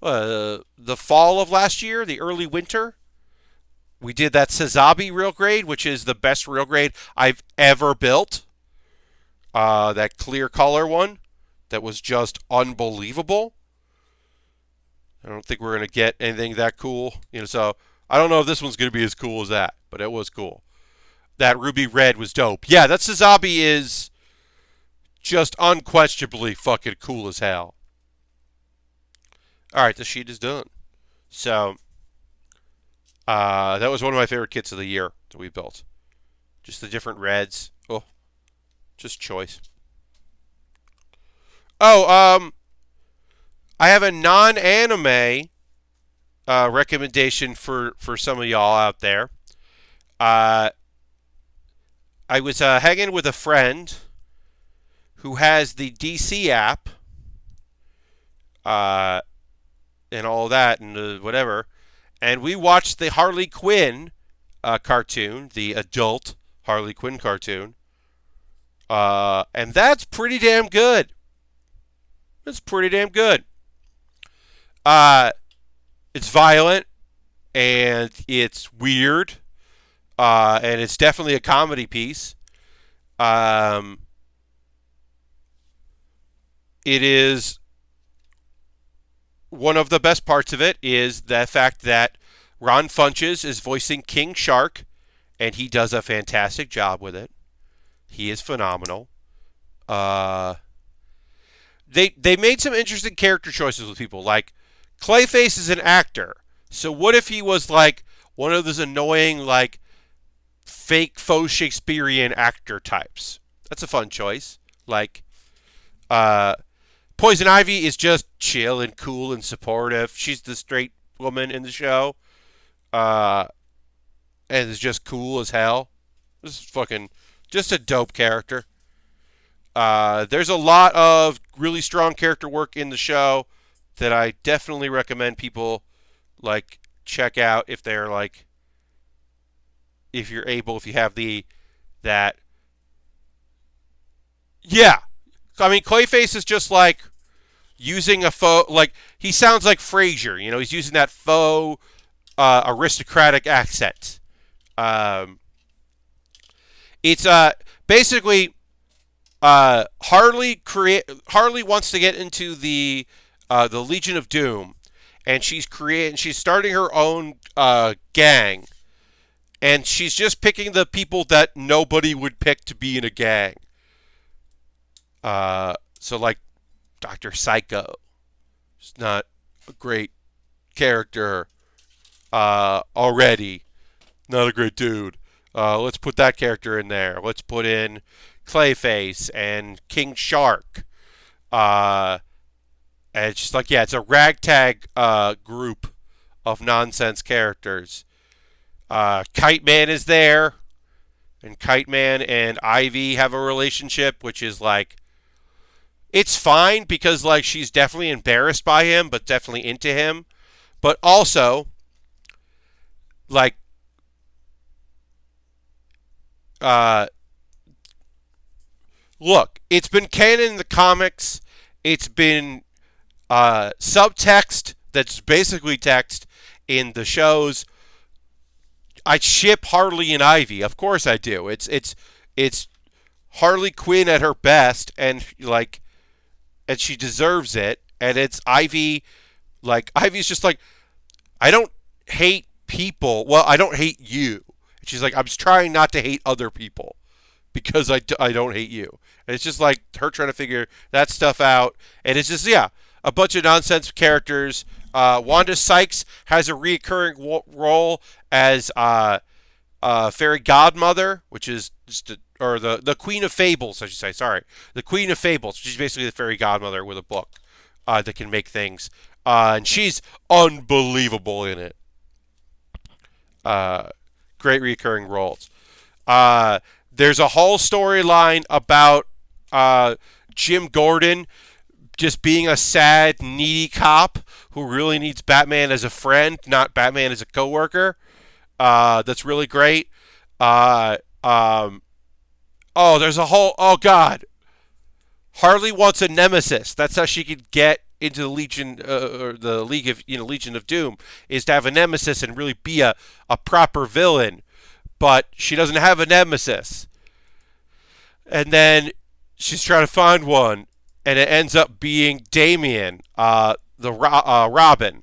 the fall of last year, the early winter. We did that Sazabi real grade, which is the best real grade I've ever built. That clear color one that was just unbelievable. I don't think we're going to get anything that cool. So I don't know if this one's going to be as cool as that, but it was cool. That ruby red was dope. Yeah, that Sazabi is just unquestionably fucking cool as hell. Alright, the sheet is done. So, that was one of my favorite kits of the year that we built. Just the different reds. Oh, just choice. Oh, I have a non-anime recommendation for some of y'all out there. I was hanging with a friend who has the DC app, and all that, and whatever, and we watched the Harley Quinn cartoon, the adult Harley Quinn cartoon, and that's pretty damn good. It's pretty damn good. It's violent. and it's weird, and it's definitely a comedy piece. Um, it is one of the best parts of it is the fact that Ron Funches is voicing King Shark, and he does a fantastic job with it. He is phenomenal. Uh, they made some interesting character choices with people. Like Clayface is an actor, so what if he was like one of those annoying like fake faux Shakespearean actor types? That's a fun choice. Like uh, Poison Ivy is just chill and cool and supportive. She's the straight woman in the show, uh, and is just cool as hell. This is fucking just a dope character. There's a lot of really strong character work in the show that I definitely recommend people like check out if they're like if you're able if you have the that yeah. I mean Clayface is just like using a faux like he sounds like Frasier, you know, he's using that faux aristocratic accent. Um, it's basically Harley wants to get into the Legion of Doom, and she's starting her own gang, and she's just picking the people that nobody would pick to be in a gang. So like Dr. Psycho, it's not a great character already, not a great dude. Let's put that character in there. Let's put in Clayface and King Shark. And it's just like, yeah, it's a ragtag group of nonsense characters. Kite Man is there. And Kite Man and Ivy have a relationship, which is like, it's fine because like she's definitely embarrassed by him, but definitely into him. But also, like, look, it's been canon in the comics. It's been subtext that's basically text in the shows. I ship Harley and Ivy. Of course I do. It's Harley Quinn at her best, and like, and she deserves it. And it's Ivy. Like Ivy's just like, I don't hate people. Well, I don't hate you. And she's like, I'm just trying not to hate other people because I don't hate you. And it's just like her trying to figure that stuff out. And it's just, yeah, a bunch of nonsense characters. Wanda Sykes has a recurring role as fairy godmother, which is just or the Queen of Fables, I should say. Sorry, the Queen of Fables. She's basically the fairy godmother with a book that can make things, and she's unbelievable in it. Great recurring roles. There's a whole storyline about Jim Gordon just being a sad, needy cop who really needs Batman as a friend, not Batman as a coworker. That's really great. There's a whole. Oh God, Harley wants a nemesis. That's how she could get into the Legion or the League of Legion of Doom, is to have a nemesis and really be a proper villain. But she doesn't have a nemesis, and then she's trying to find one, and it ends up being Damian, Robin,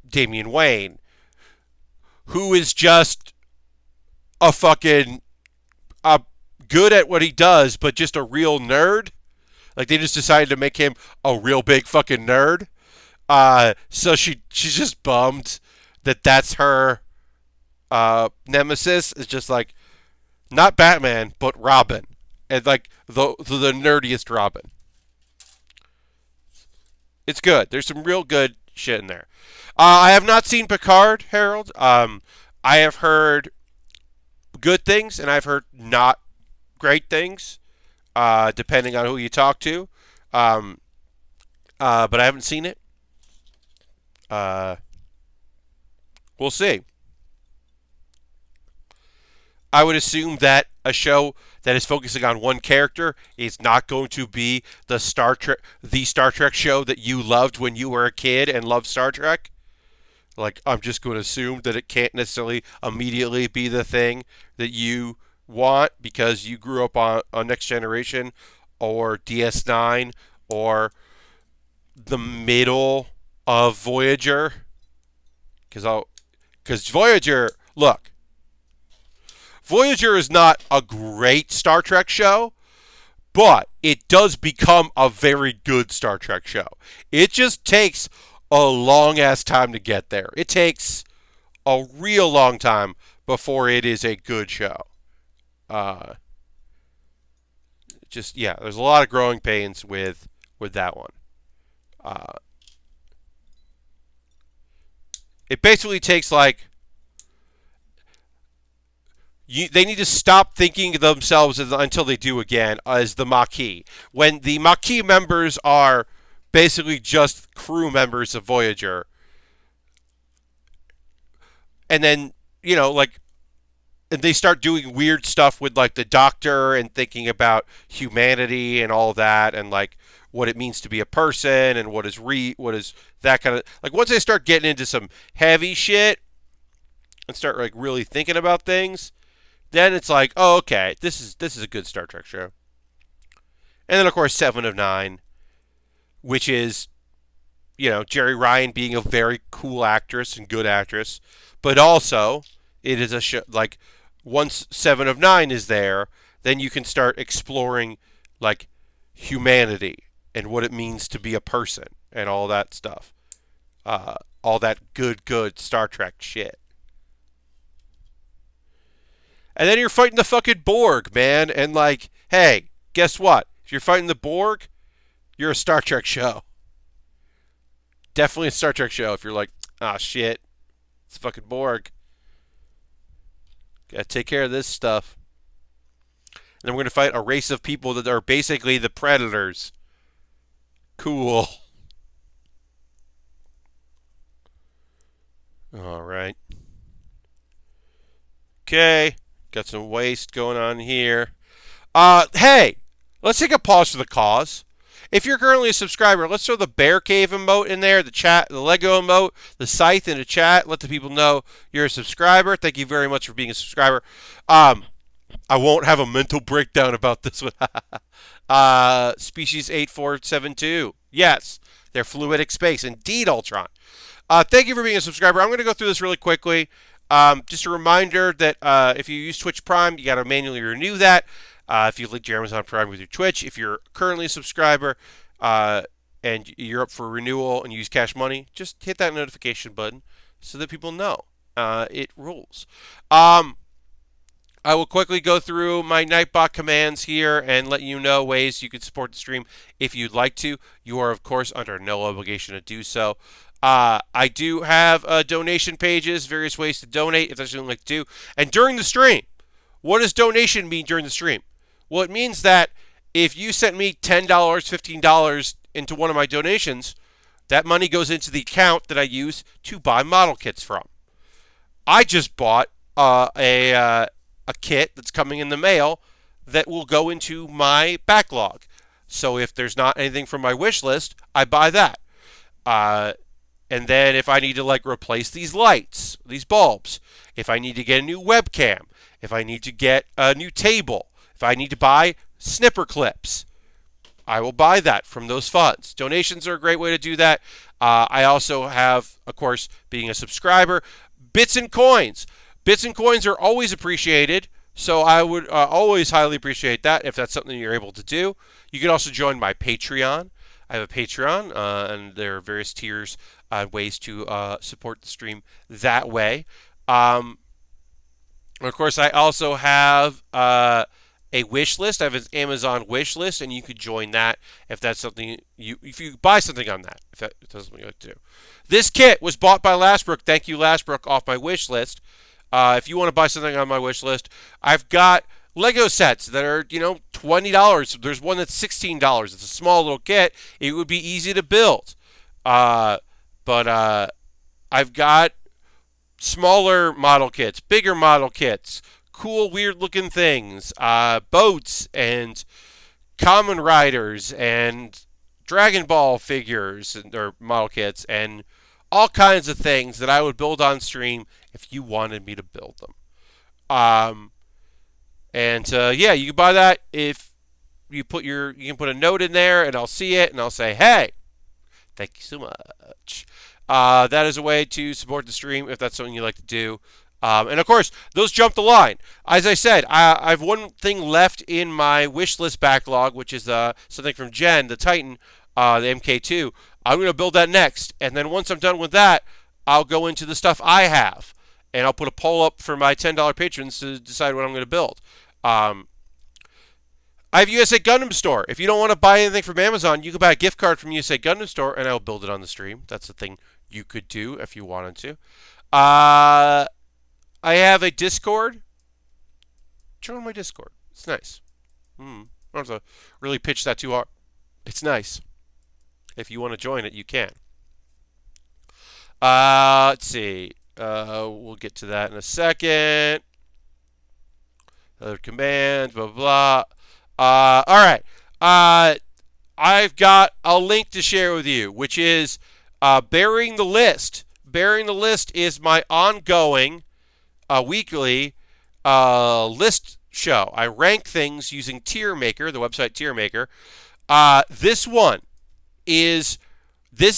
Damian Wayne, who is just a fucking good at what he does, but just a real nerd. Like they just decided to make him a real big fucking nerd. So she's just bummed that that's her nemesis. Is just like not Batman, but Robin, and like the nerdiest Robin. It's good. There's some real good shit in there. I have not seen Picard, Harold. I have heard good things, and I've heard not great things, depending on who you talk to. But I haven't seen it. We'll see. I would assume that a show that is focusing on one character is not going to be the Star Trek show that you loved when you were a kid and loved Star Trek. Like, I'm just going to assume that it can't necessarily immediately be the thing that you want because you grew up on Next Generation or DS9 or the middle of Voyager. Because Voyager, look, Voyager is not a great Star Trek show, but it does become a very good Star Trek show. It just takes a long ass time to get there. It takes a real long time before it is a good show. Uh, there's a lot of growing pains with that one. Uh, it basically takes they need to stop thinking of themselves until they do again as the Maquis. When the Maquis members are basically just crew members of Voyager, and then and they start doing weird stuff with the Doctor and thinking about humanity and all that, and what it means to be a person and what is that kind of once they start getting into some heavy shit and start really thinking about things, then it's oh, okay, this is a good Star Trek show. And then of course 7 of 9, which is Jerry Ryan being a very cool actress and good actress, but also it is a show once 7 of 9 is there, then you can start exploring humanity and what it means to be a person and all that stuff. All that good Star Trek shit. And then you're fighting the fucking Borg, man. And hey, guess what? If you're fighting the Borg, you're a Star Trek show. Definitely a Star Trek show if you're shit, it's fucking Borg. Gotta take care of this stuff. And then we're gonna fight a race of people that are basically the Predators. Cool. Alright. Okay. Got some waste going on here. Hey, let's take a pause for the cause. If you're currently a subscriber, let's throw the Bear Cave emote in there, the chat, the Lego emote, the scythe in the chat. Let the people know you're a subscriber. Thank you very much for being a subscriber. I won't have a mental breakdown about this one. Species 8472. Yes, they're fluidic space. Indeed, Ultron. Thank you for being a subscriber. I'm going to go through this really quickly. Just a reminder that if you use Twitch Prime, you got to manually renew that. If you link your Amazon Prime with your Twitch, if you're currently a subscriber and you're up for renewal and you use Cash Money, just hit that notification button so that people know. It rules. I will quickly go through my Nightbot commands here and let you know ways you can support the stream if you'd like to. You are, of course, under no obligation to do so. I do have donation pages, various ways to donate if that's something you'd like to do. And during the stream, what does donation mean during the stream? Well, it means that if you sent me $10, $15 into one of my donations, that money goes into the account that I use to buy model kits from. I just bought a kit that's coming in the mail that will go into my backlog. So if there's not anything from my wish list, I buy that. And then if I need to replace these lights, these bulbs, if I need to get a new webcam, if I need to get a new table, if I need to buy snipper clips, I will buy that from those funds. Donations are a great way to do that. I also have, of course, being a subscriber, bits and coins. Bits and coins are always appreciated, so I would always highly appreciate that if that's something you're able to do. You can also join my Patreon. I have a Patreon, and there are various tiers and ways to support the stream that way. Of course, I also have a wish list. I have an Amazon wish list, and you could join that if that's something if you buy something on that, if that's something you like to do. This kit was bought by Lastbrook. Thank you, Lastbrook, off my wish list. If you want to buy something on my wish list, I've got Lego sets that are, $20. There's one that's $16. It's a small little kit. It would be easy to build. But I've got smaller model kits, bigger model kits, cool, weird-looking things, boats and Kamen Riders and Dragon Ball figures or model kits and all kinds of things that I would build on stream if you wanted me to build them. Um, yeah, you can buy that if you can put a note in there, and I'll see it, and I'll say, hey, thank you so much. That is a way to support the stream if that's something you like to do. And of course, those jump the line. As I said, I have one thing left in my wish list backlog, which is something from Jen, the Titan, the MK2. I'm going to build that next. And then once I'm done with that, I'll go into the stuff I have. And I'll put a poll up for my $10 patrons to decide what I'm going to build. I have USA Gundam Store. If you don't want to buy anything from Amazon, you can buy a gift card from USA Gundam Store, and I'll build it on the stream. That's the thing you could do if you wanted to. I have a Discord. Join my Discord. It's nice. I don't have to really pitch that too hard. It's nice. If you want to join it, you can. Let's see. We'll get to that in a second. Other commands, blah, blah, blah. All right. I've got a link to share with you, which is Baering the List. Baering the List is my ongoing weekly list show. I rank things using Tier Maker, the website Tier Maker. This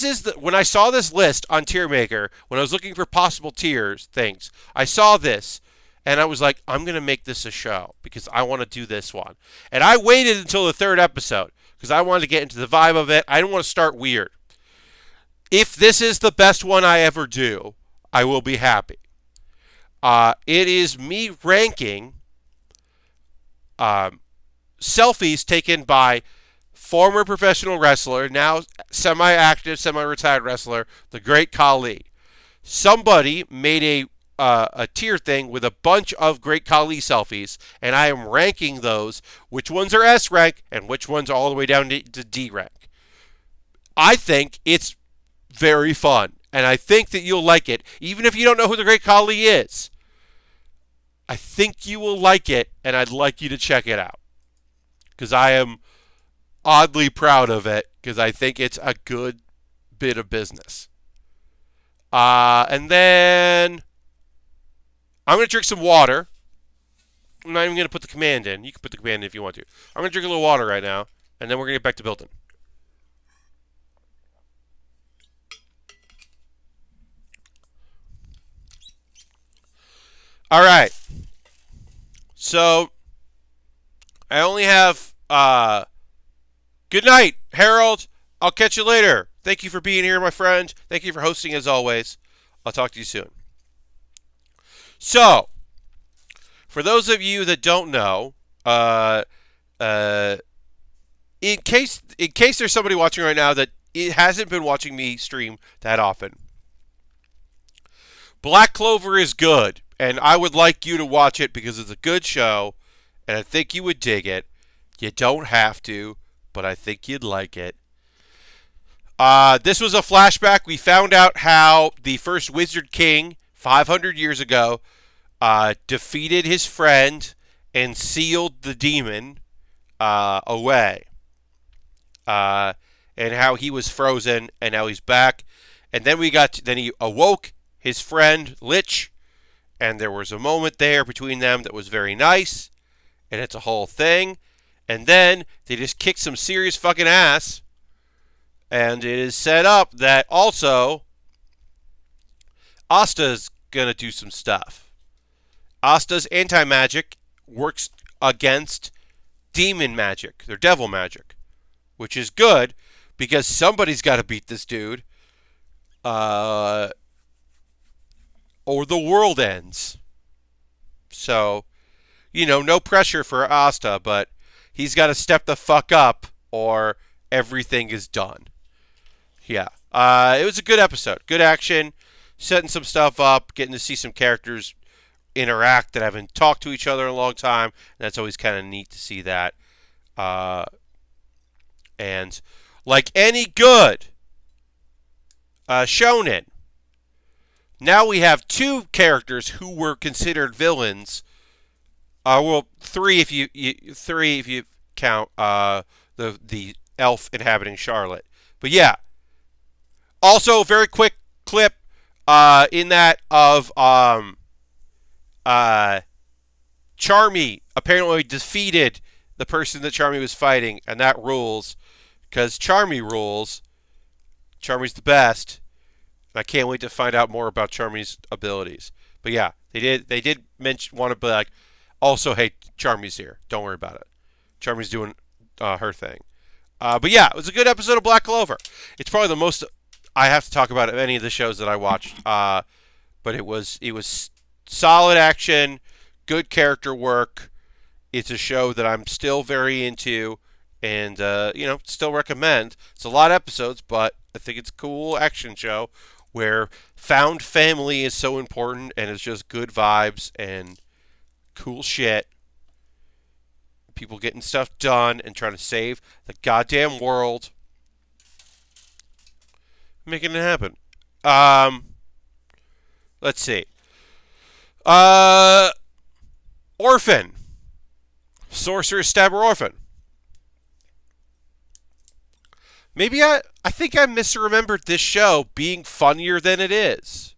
is when I saw this list on Tier Maker, when I was looking for possible tiers things, I saw this. And I was like, I'm going to make this a show because I want to do this one. And I waited until the 3rd episode because I wanted to get into the vibe of it. I didn't want to start weird. If this is the best one I ever do, I will be happy. It is me ranking selfies taken by former professional wrestler, now semi-active, semi-retired wrestler, the great Khali. Somebody made a tier thing with a bunch of great Khali selfies, and I am ranking those, which ones are S rank and which ones are all the way down to D rank. I think it's very fun, and I think that you'll like it, even if you don't know who the great Khali is. I think you will like it, and I'd like you to check it out, because I am oddly proud of it, because I think it's a good bit of business. And then I'm going to drink some water. I'm not even going to put the command in. You can put the command in if you want to. I'm going to drink a little water right now, and then we're going to get back to building. All right. So, I only have... good night, Harold. I'll catch you later. Thank you for being here, my friend. Thank you for hosting, as always. I'll talk to you soon. So, for those of you that don't know, in case there's somebody watching right now that it hasn't been watching me stream that often, Black Clover is good, and I would like you to watch it because it's a good show, and I think you would dig it. You don't have to, but I think you'd like it. This was a flashback. We found out how the first Wizard King, 500 years ago, defeated his friend and sealed the demon away. And how he was frozen, and now he's back. And then then he awoke his friend Lich, and there was a moment there between them that was very nice, and it's a whole thing. And then they just kicked some serious fucking ass, and it is set up that also Asta's gonna do some stuff. Asta's anti-magic works against demon magic, their devil magic, which is good because somebody's got to beat this dude, or the world ends. So, no pressure for Asta, but he's got to step the fuck up or everything is done. Yeah. It was a good episode. Good action. Setting some stuff up. Getting to see some characters interact that haven't talked to each other in a long time. And that's always kind of neat to see that. And like any good shonen, now we have 2 characters who were considered villains. Well, 3 if you count the elf inhabiting Charlotte. But yeah. Also, very quick clip in that of Charmy apparently defeated the person that Charmy was fighting, and that rules because Charmy rules. Charmy's the best. I can't wait to find out more about Charmy's abilities. But yeah, they did want to be like, also, hey, Charmy's here. Don't worry about it. Charmy's doing her thing. But yeah, it was a good episode of Black Clover. It's probably the most I have to talk about of any of the shows that I watched. But it was solid action, good character work. It's a show that I'm still very into, and still recommend. It's a lot of episodes, but I think it's a cool action show where found family is so important, and it's just good vibes and cool shit. People getting stuff done and trying to save the goddamn world. Making it happen. Let's see. Orphen. Sorcerous Stabber Orphen. Maybe I think I misremembered this show being funnier than it is.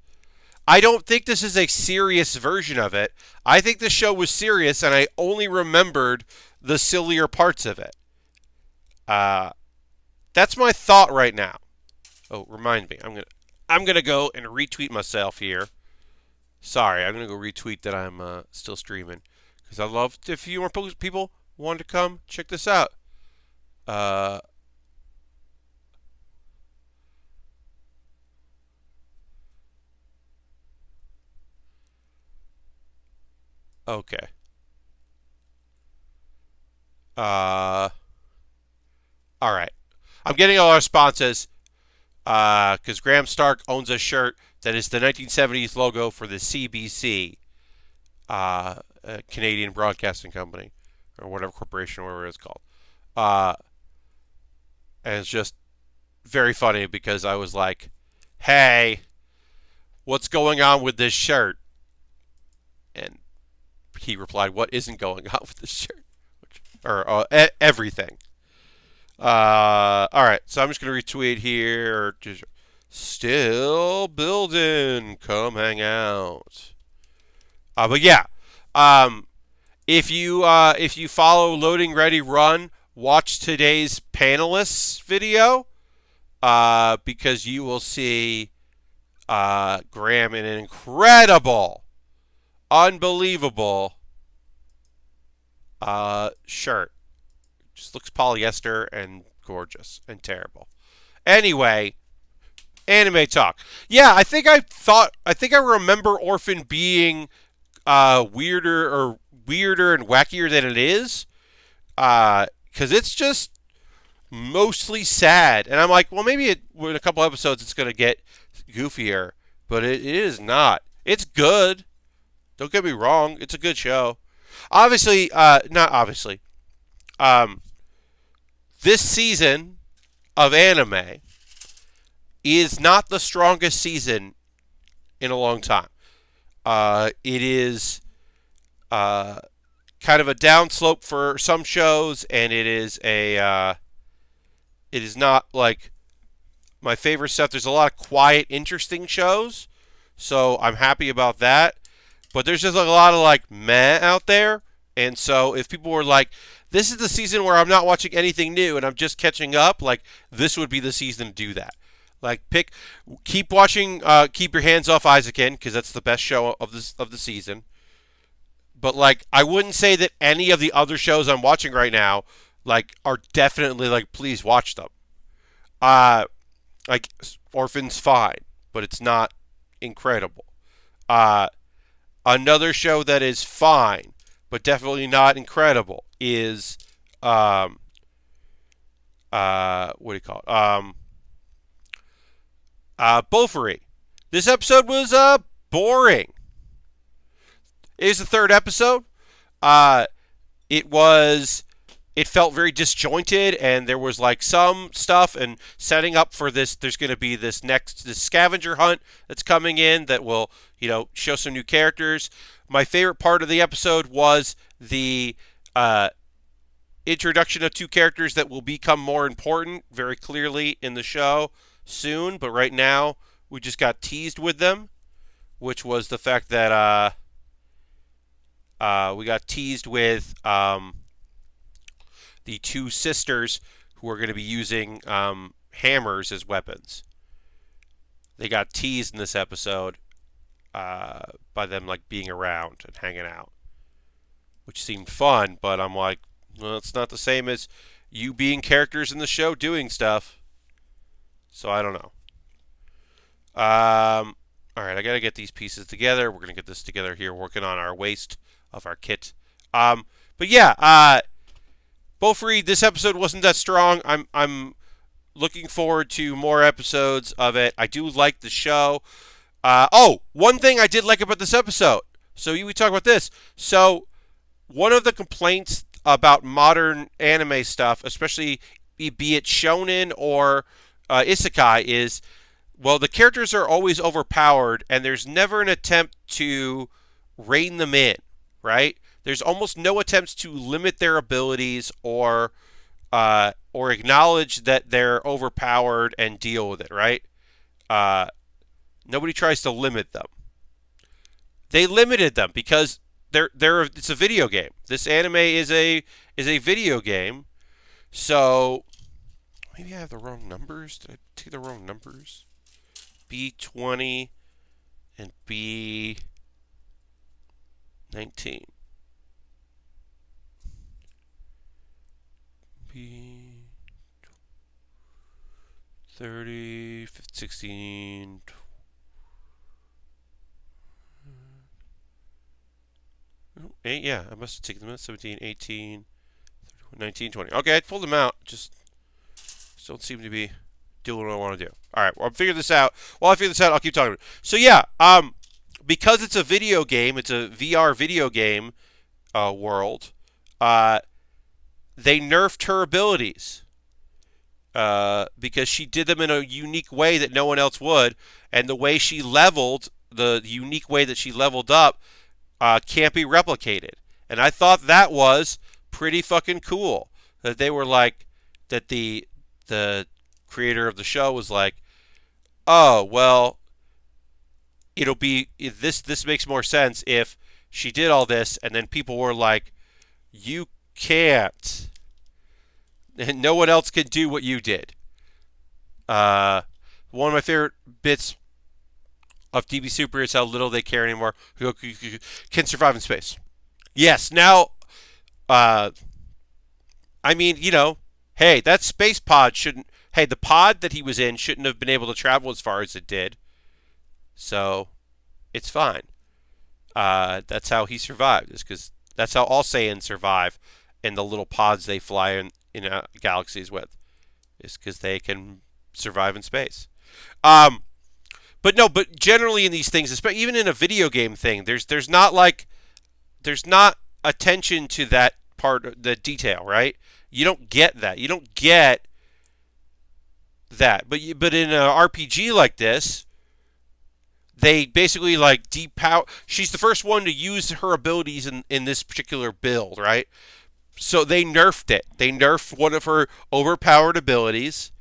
I don't think this is a serious version of it. I think the show was serious, and I only remembered the sillier parts of it. That's my thought right now. Oh, remind me. I'm gonna go and retweet myself here. Sorry, I'm gonna go retweet that I'm still streaming because I love if you more people want to come check this out. Okay. All right. I'm getting a lot of responses because Graham Stark owns a shirt that is the 1970s logo for the CBC, Canadian Broadcasting Company, or whatever corporation, or whatever it's called. And it's just very funny because I was like, hey, what's going on with this shirt? And he replied, what isn't going on with this shirt? Everything. All right, so I'm just going to retweet here. Still building. Come hang out. But yeah, if you follow Loading Ready Run, watch today's panelists video because you will see Graham in an incredible, unbelievable shirt. Just looks polyester and gorgeous and terrible. Anyway, anime talk. Yeah, I think I remember Orphen being weirder and wackier than it is. Because it's just mostly sad. And I'm like, well, maybe in a couple episodes it's going to get goofier. But it is not. It's good. Don't get me wrong. It's a good show. Obviously, not obviously. This season of anime is not the strongest season in a long time. It is kind of a downslope for some shows, and it is not like my favorite stuff. There's a lot of quiet, interesting shows, so I'm happy about that. But there's just a lot of like meh out there, and so if people were like, this is the season where I'm not watching anything new and I'm just catching up, like this would be the season to do that. Like keep watching, keep your hands off Isaacin because that's the best show of the season. But like I wouldn't say that any of the other shows I'm watching right now like are definitely like please watch them. Like Orphen's fine, but it's not incredible. Another show that is fine but definitely not incredible is what do you call it? BOFURI. This episode was boring. It is the third episode. It felt very disjointed, and there was like some stuff and setting up for this. There's going to be this scavenger hunt that's coming in that will, show some new characters. My favorite part of the episode was the introduction of two characters that will become more important very clearly in the show soon. But right now, we just got teased with them, which was the fact that we got teased with the two sisters who are going to be using hammers as weapons. They got teased in this episode by them like being around and hanging out, which seemed fun. But I'm like, well, it's not the same as you being characters in the show doing stuff. So I don't know. All right, I got to get these pieces together. We're going to get this together here, working on our waist of our kit. But yeah, BOFURI, this episode wasn't that strong. I'm looking forward to more episodes of it. I do like the show. One thing I did like about this episode. So we talk about this. So one of the complaints about modern anime stuff, especially be it shonen or isekai, is, well, the characters are always overpowered, and there's never an attempt to rein them in, right? There's almost no attempts to limit their abilities or acknowledge that they're overpowered and deal with it, right? Nobody tries to limit them. They limited them because it's a video game. This anime is a video game. So maybe I have the wrong numbers. Did I take the wrong numbers? B20 and B19. B30, 15, 16. Yeah, I must have taken them out. 17, 18, 19, 20. Okay, I pulled them out. Just don't seem to be doing what I want to do. All right, well, I'll figure this out. While I figure this out, I'll keep talking. So yeah, because it's a video game, it's a VR video game world. They nerfed her abilities because she did them in a unique way that no one else would, and the way she leveled, the unique way that she leveled up, can't be replicated. And I thought that was pretty fucking cool. That they were like, that the creator of the show was like, oh, well, it'll be, this makes more sense if she did all this, and then people were like, you can't. And no one else can do what you did. One of my favorite bits of DB Super is how little they care anymore. Can survive in space. Yes, now, I mean, hey, that space pod shouldn't, hey, the pod that he was in shouldn't have been able to travel as far as it did. So, it's fine. That's how he survived, is because that's how all Saiyans survive in the little pods they fly in galaxies with, is because they can survive in space. But generally in these things, especially even in a video game thing, there's not attention to that part, the detail, right? You don't get that. You don't get that. But in an RPG like this, they basically like depower. She's the first one to use her abilities in this particular build, right? So they nerfed it. They nerfed one of her overpowered abilities,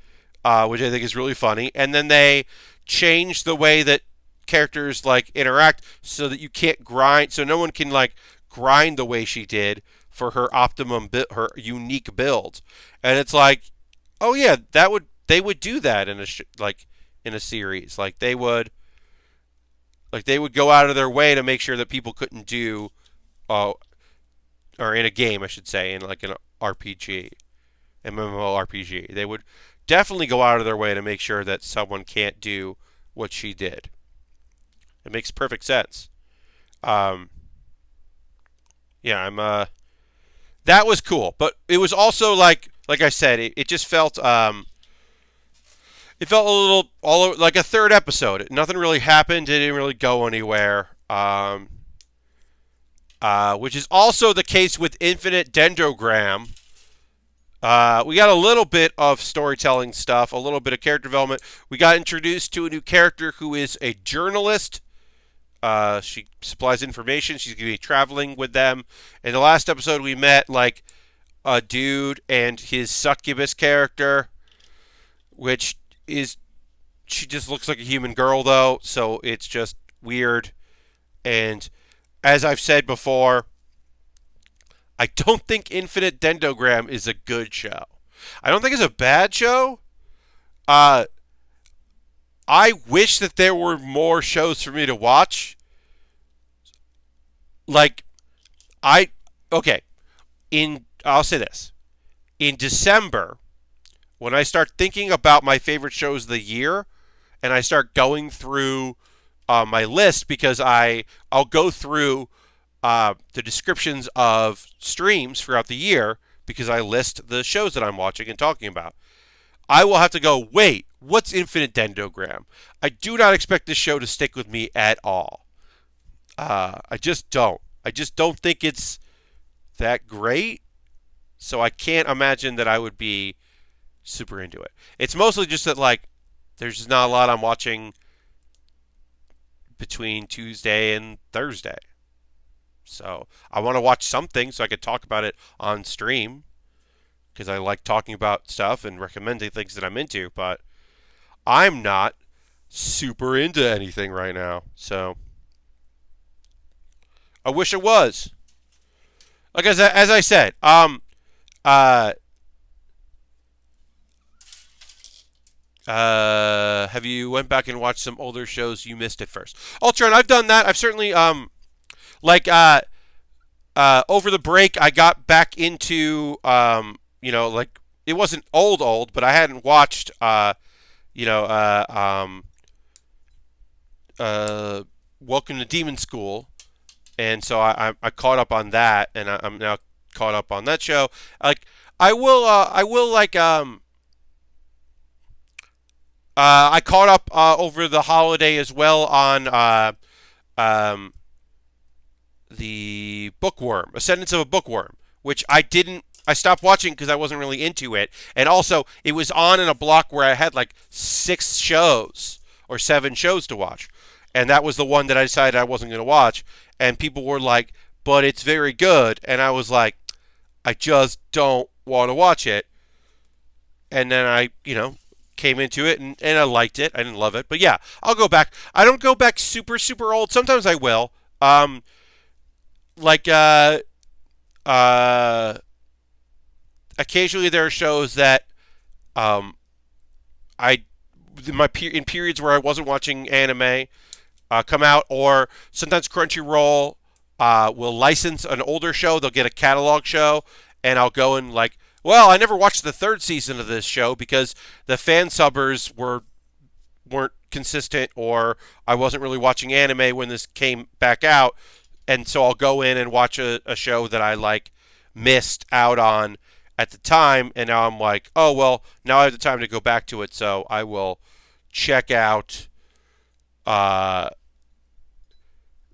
which I think is really funny, and then they changed the way that characters like interact so that you can't grind, so no one can like grind the way she did for her optimum, her unique build. And it's like, oh yeah, they would do that in a series, like they would go out of their way to make sure that people couldn't do, or in a game, I should say, in like an RPG, MMORPG. They would definitely go out of their way to make sure that someone can't do what she did. It makes perfect sense. Yeah, that was cool, but it was also like I said, it just felt, it felt a little like a third episode. Nothing really happened. It didn't really go anywhere. Which is also the case with Infinite Dendrogram. We got a little bit of storytelling stuff, a little bit of character development. We got introduced to a new character who is a journalist. She supplies information. She's going to be traveling with them. In the last episode, we met like a dude and his succubus character, which is she just looks like a human girl, though, so it's just weird. And as I've said before, I don't think Infinite Dendrogram is a good show. I don't think it's a bad show. I wish that there were more shows for me to watch. Like, okay, I'll say this. In December, when I start thinking about my favorite shows of the year, and I start going through my list, because I'll go through the descriptions of streams throughout the year, because I list the shows that I'm watching and talking about. I will have to go, wait, what's Infinite Dendrogram? I do not expect this show to stick with me at all. I just don't. I just don't think it's that great. So I can't imagine that I would be super into it. It's mostly just that, like, there's just not a lot I'm watching between Tuesday and Thursday. So I want to watch something so I could talk about it on stream, because I like talking about stuff and recommending things that I'm into, but I'm not super into anything right now. So I wish it was. Like as I said, have you went back and watched some older shows you missed at first? Ultron, I've done that. I've certainly like over the break I got back into like, it wasn't old, but I hadn't watched Welcome to Demon School, and so I caught up on that, and I'm now caught up on that show. Like I will I caught up over the holiday as well on the Bookworm, Ascendance of a Bookworm, which I stopped watching because I wasn't really into it. And also, it was on in a block where I had like 6 shows or 7 shows to watch. And that was the one that I decided I wasn't going to watch. And people were like, but it's very good. And I was like, I just don't want to watch it. And then I, came into it and I liked it. I didn't love it. But yeah, I'll go back. I don't go back super, super old. Sometimes I will. Occasionally there are shows that in periods where I wasn't watching anime come out, or sometimes Crunchyroll will license an older show. They'll get a catalog show, and I'll go and like, well, I never watched the 3rd season of this show because the fan subbers weren't consistent, or I wasn't really watching anime when this came back out, and so I'll go in and watch a show that I like missed out on at the time, and now I'm like, oh, well, now I have the time to go back to it, so I will check out the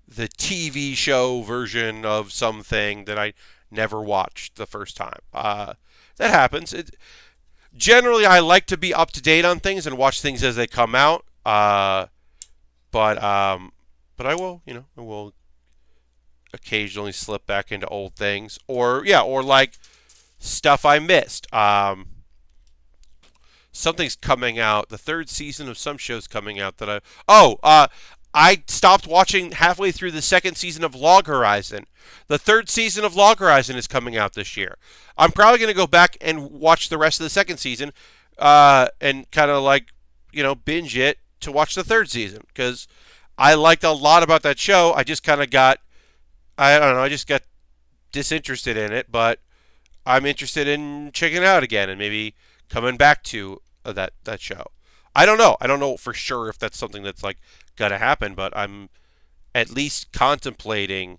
TV show version of something that I never watched the first time. That happens. Generally, I like to be up to date on things and watch things as they come out, but I will occasionally slip back into old things, or like stuff I missed. Something's coming out. The 3rd season of some show's coming out that I stopped watching halfway through the 2nd season of Log Horizon. The 3rd season of Log Horizon is coming out this year. I'm probably going to go back and watch the rest of the 2nd season and kind of like, binge it to watch the 3rd season, because I liked a lot about that show. I just kind of got, I don't know, I just got disinterested in it, but I'm interested in checking it out again and maybe coming back to that show. I don't know. I don't know for sure if that's something that's like gonna happen, but I'm at least contemplating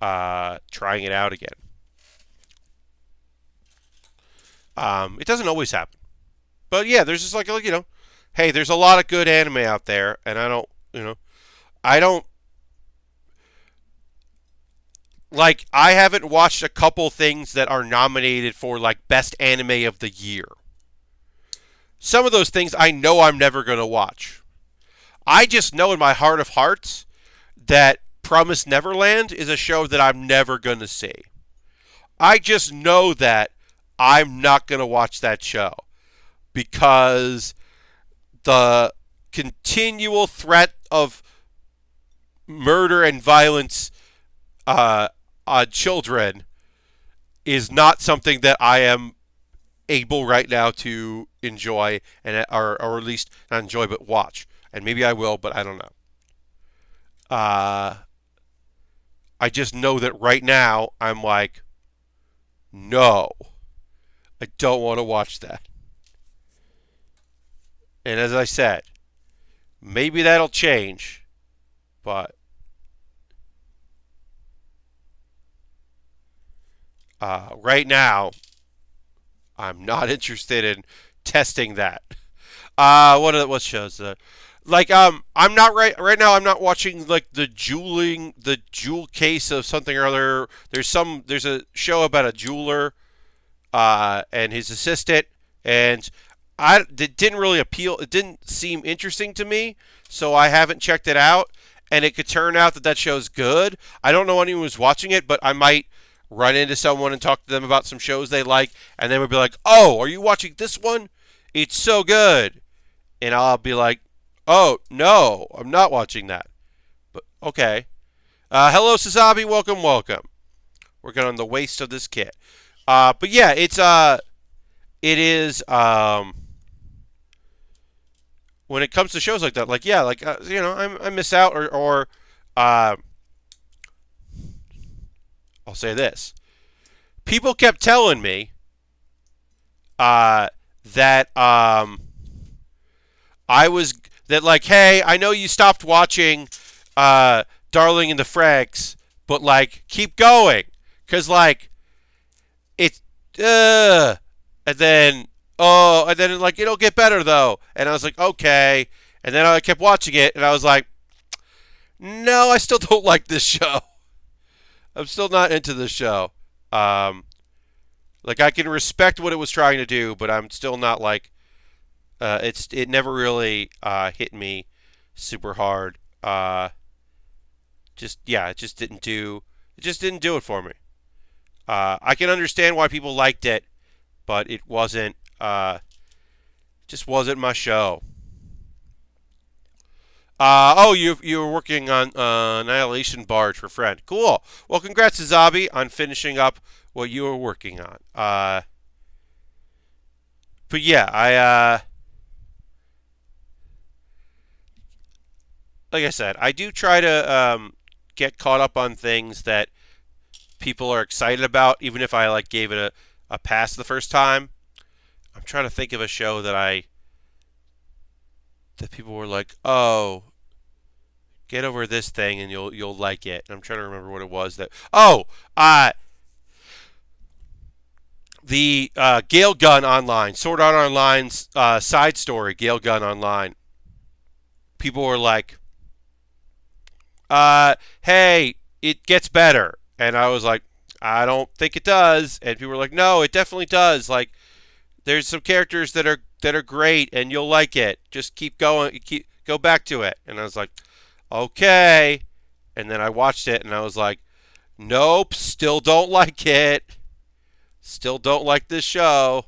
trying it out again. It doesn't always happen, but yeah, there's just like hey, there's a lot of good anime out there, and I don't like, I haven't watched a couple things that are nominated for like best anime of the year. Some of those things I know I'm never going to watch. I just know in my heart of hearts that Promised Neverland is a show that I'm never going to see. I just know that I'm not going to watch that show because the continual threat of murder and violence on children is not something that I am able right now to enjoy, and or at least not enjoy but watch. And maybe I will, but I don't know. I just know that right now I'm like, no, I don't want to watch that. And as I said, maybe that'll change, but right now I'm not interested in testing that. What shows that? I'm not right now. I'm not watching like the jewel case of something or other. There's a show about a jeweler, and his assistant, and it didn't really appeal. It didn't seem interesting to me, so I haven't checked it out. And it could turn out that show's good. I don't know anyone who's watching it, but I might run into someone and talk to them about some shows they like, and they would be like, "Oh, are you watching this one? It's so good." And I'll be like, "Oh, no, I'm not watching that." But okay. Hello, Sazabi. Welcome, welcome. Working on the waist of this kit. But yeah, it is, when it comes to shows like that, like, yeah, like, I miss out, or I'll say this. People kept telling me that like, hey, I know you stopped watching Darling in the Franxx, but like, keep going, cause like, it's and then like, it'll get better though, and I was like, okay, and then I kept watching it, and I was like, no, I still don't like this show. I'm still not into this show. Like, I can respect what it was trying to do, but I'm still not like, it never really hit me super hard. It just didn't do it for me. I can understand why people liked it, but it wasn't just wasn't my show. You were working on Annihilation Barge for Friend. Cool. Well, congrats to Zabi on finishing up what you were working on. But yeah, like I said, I do try to get caught up on things that people are excited about, even if I like gave it a pass the first time. I'm trying to think of a show that people were like, "Oh, get over this thing and you'll like it." And I'm trying to remember what it was that. Oh, the Gale Gun Online, Sword Art Online's side story, Gale Gun Online. People were like, "Hey, it gets better," and I was like, "I don't think it does." And people were like, "No, it definitely does. Like, there's some characters that are great, and you'll like it. Just keep going, go back to it." And I was like, "Okay." And then I watched it, and I was like, "Nope, still don't like it. Still don't like this show."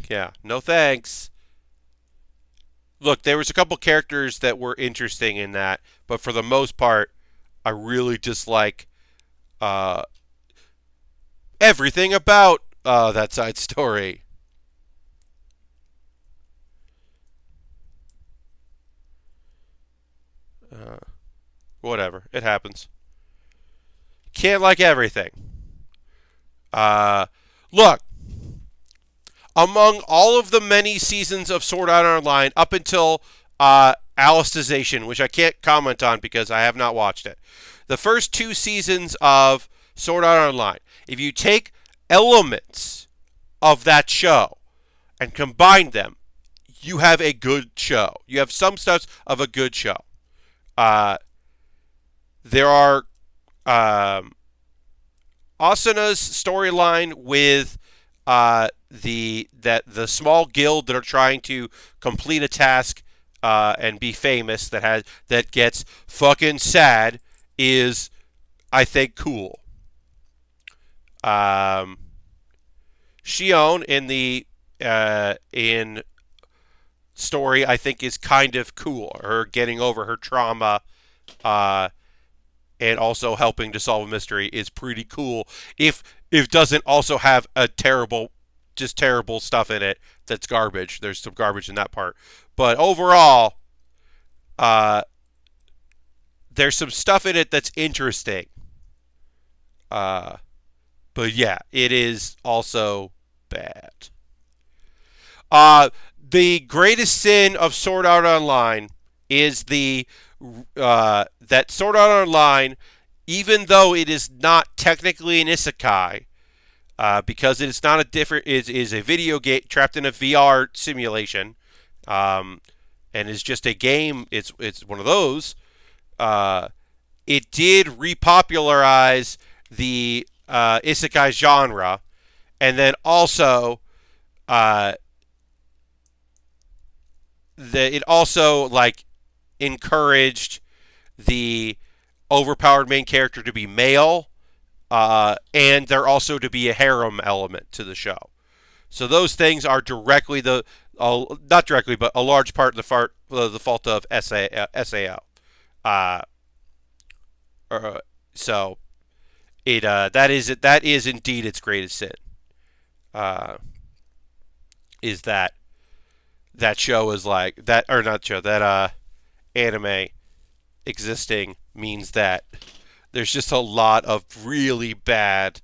Yeah, no thanks. Look, there was a couple characters that were interesting in that, but for the most part, I really dislike everything about that side story. Whatever, it happens. Can't like everything. Look, among all of the many seasons of Sword Art Online up until Alicization, which I can't comment on because I have not watched it, the first two seasons of Sword Art Online, if you take elements of that show and combine them, you have a good show. You have some stuff of a good show. There are Asana's storyline with the small guild that are trying to complete a task and be famous that gets fucking sad is, I think, cool. Shion in story I think is kind of cool. Her getting over her trauma, uh, and also helping to solve a mystery is pretty cool. If doesn't also have a terrible stuff in it that's garbage. There's some garbage in that part, but overall, uh, there's some stuff in it that's interesting. Uh, but yeah, it is also bad. The greatest sin of Sword Art Online is that Sword Art Online, even though it is not technically an isekai, because it is not a different is a video game trapped in a VR simulation, um, and is just a game. It's one of those. Uh, it did repopularize the isekai genre, and then also uh, it also like encouraged the overpowered main character to be male, and there also to be a harem element to the show. So those things are directly not directly, but a large part of the fault of SAO. Uh, so that is indeed its greatest sin. Uh, is that show is like that, or not show, that anime existing means that there's just a lot of really bad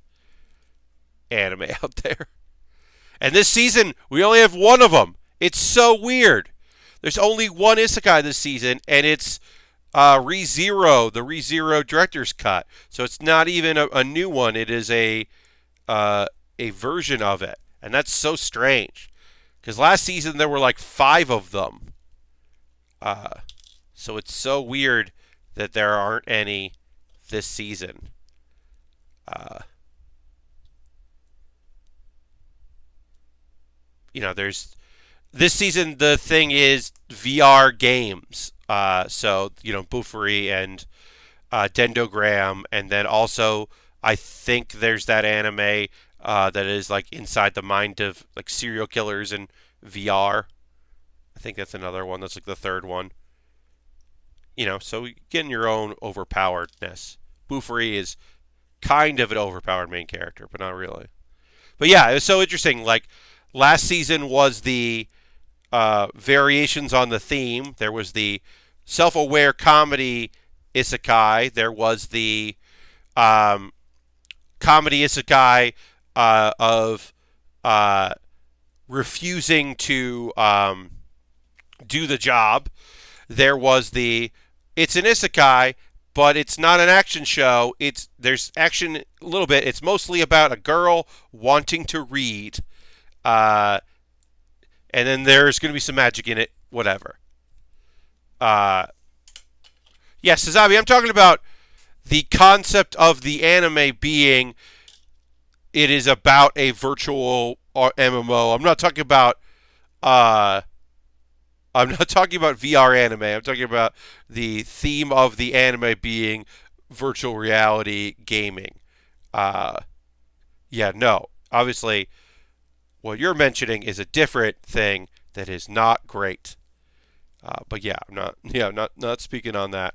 anime out there. And this season, we only have one of them. It's so weird. There's only one isekai this season, and it's ReZero, the ReZero director's cut. So it's not even a new one. It is a version of it, and that's so strange. Because last season there were like 5 of them. So it's so weird that there aren't any this season. There's this season. The thing is VR games. So BOFURI and Dendrogram, and then also I think there's that anime that is like inside the mind of like serial killers in VR. I think that's another one. That's like the third one. So getting your own overpoweredness. BOFURI is kind of an overpowered main character, but not really. But yeah, it was so interesting. Like last season was the variations on the theme. There was the self-aware comedy isekai. There was the comedy isekai of refusing to do the job. There was it's an isekai, but it's not an action show. There's action a little bit. It's mostly about a girl wanting to read, and then there's going to be some magic in it. Whatever. Yes, Sazabi, I'm talking about the concept of the anime being it is about a virtual MMO. I'm not talking about VR anime. I'm talking about the theme of the anime being virtual reality gaming. Yeah, no. Obviously, what you're mentioning is a different thing that is not great. But yeah, I'm not speaking on that.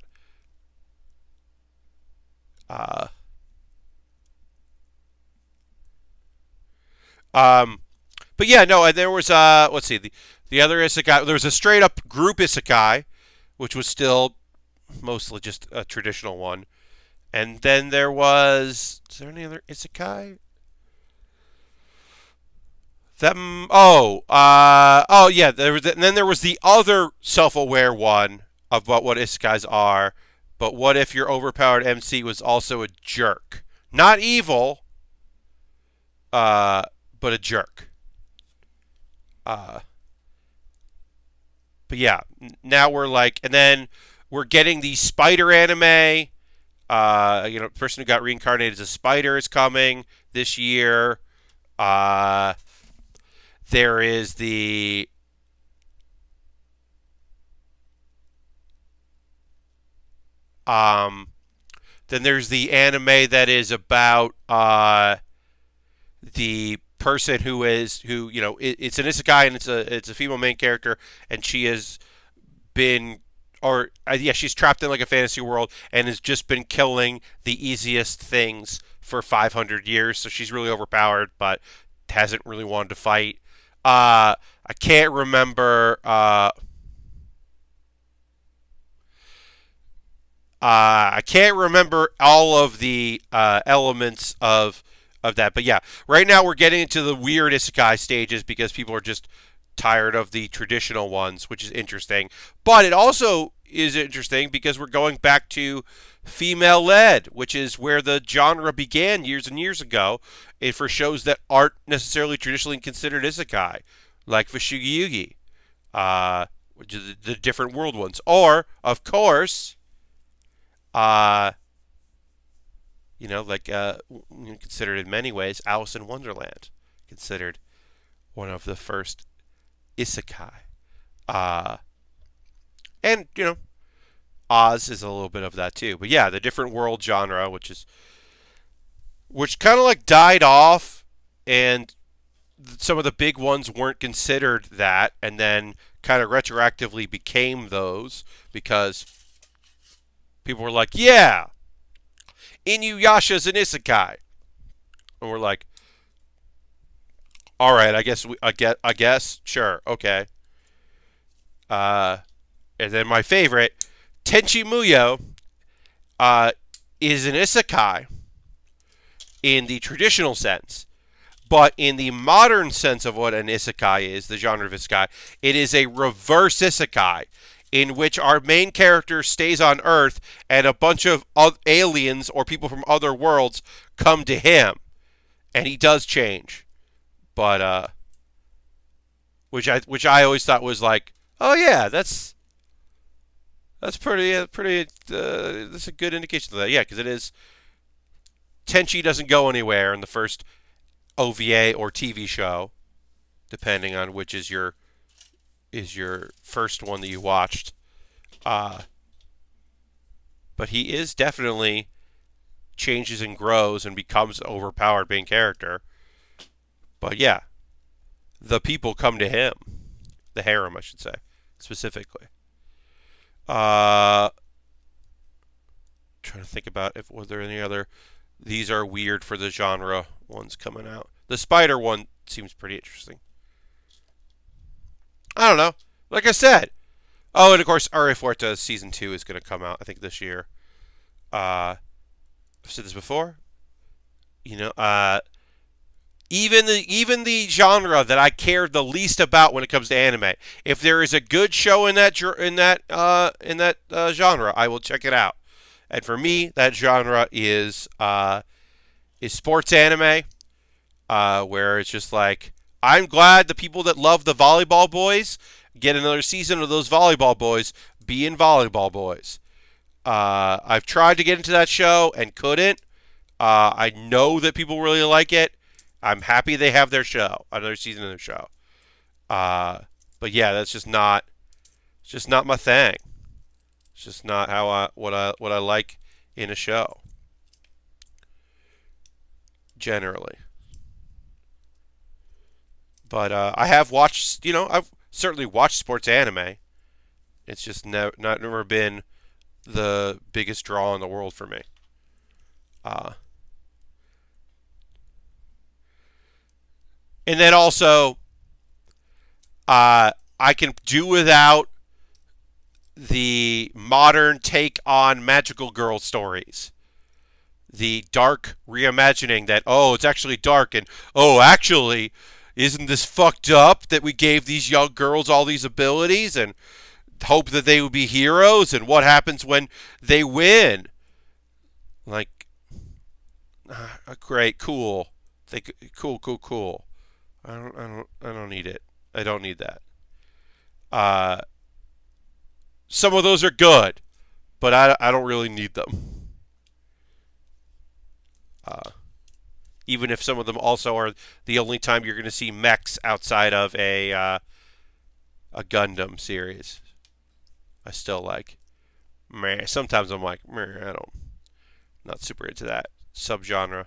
But yeah, no. There was let's see, the other isekai. There was a straight up group isekai, which was still mostly just a traditional one. And then there was. Is there any other isekai? Yeah. And then there was the other self-aware one about what isekais are. But what if your overpowered MC was also a jerk? Not evil, but a jerk. But yeah, now we're like, and then we're getting the spider anime. The person who got reincarnated as a spider is coming this year. There is the then there's the anime that is about the person who it's an isekai, and it's a female main character, and she has been, or yeah, she's trapped in like a fantasy world and has just been killing the easiest things for 500 years. So she's really overpowered, but hasn't really wanted to fight. I can't remember. I can't remember all of the elements of that, but yeah, right now we're getting into the weird isekai stages because people are just tired of the traditional ones, which is interesting. But it also is interesting because we're going back to female led, which is where the genre began years and years ago, for shows that aren't necessarily traditionally considered isekai, like Fushigi Yugi, which is the different world ones, or of course, uh, like considered in many ways, Alice in Wonderland, considered one of the first isekai. Uh, and, Oz is a little bit of that too. But yeah, the different world genre, which kind of like died off, and some of the big ones weren't considered that, and then kind of retroactively became those because people were like, yeah, Inuyasha's an isekai. And we're like, all right, I guess, sure, okay. And then my favorite, Tenchi Muyo, is an isekai in the traditional sense, but in the modern sense of what an isekai is, the genre of isekai, it is a reverse isekai in which our main character stays on Earth and a bunch of aliens or people from other worlds come to him, and he does change. But which I always thought was like, oh yeah, that's pretty that's a good indication of that. Yeah, because it is. Tenchi doesn't go anywhere in the first OVA or TV show, depending on which is your first one that you watched. But he is definitely changes and grows and becomes an overpowered main character. But yeah, the people come to him. The harem, I should say, specifically. Trying to think about if was there any other. These are weird for the genre ones coming out. The spider one seems pretty interesting. I don't know. Like I said. Oh, and of course, Ari Forte season 2 is going to come out, I think, this year. I've said this before. Even the genre that I care the least about when it comes to anime, if there is a good show in that genre, I will check it out. And for me, that genre is sports anime, where it's just like, I'm glad the people that love the Volleyball Boys get another season of those Volleyball Boys being Volleyball Boys. I've tried to get into that show and couldn't. I know that people really like it. I'm happy they have their show, another season of their show. But yeah, that's just not my thing. It's just not what I like in a show. Generally. But I have watched, I've certainly watched sports anime. It's just never been the biggest draw in the world for me. And then also, I can do without the modern take on magical girl stories. The dark reimagining that, oh, it's actually dark, and, oh, actually, isn't this fucked up that we gave these young girls all these abilities and hope that they would be heroes, and what happens when they win? Like, great, cool. Cool. I don't need it. I don't need that. Some of those are good, but I don't really need them. Even if some of them also are the only time you're going to see mechs outside of a Gundam series. I still like. Meh. Sometimes I'm like, meh, not super into that subgenre.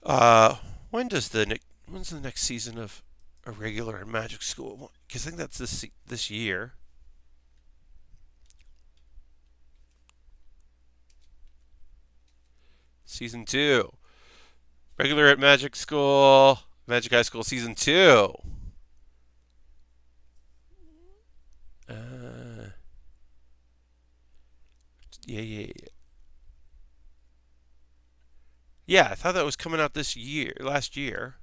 Uh, when's the next season of a regular in Magic School? Because I think that's this year. Season 2. Regular at Magic School. Magic High School Season 2. Uh, yeah. Yeah, I thought that was coming out last year.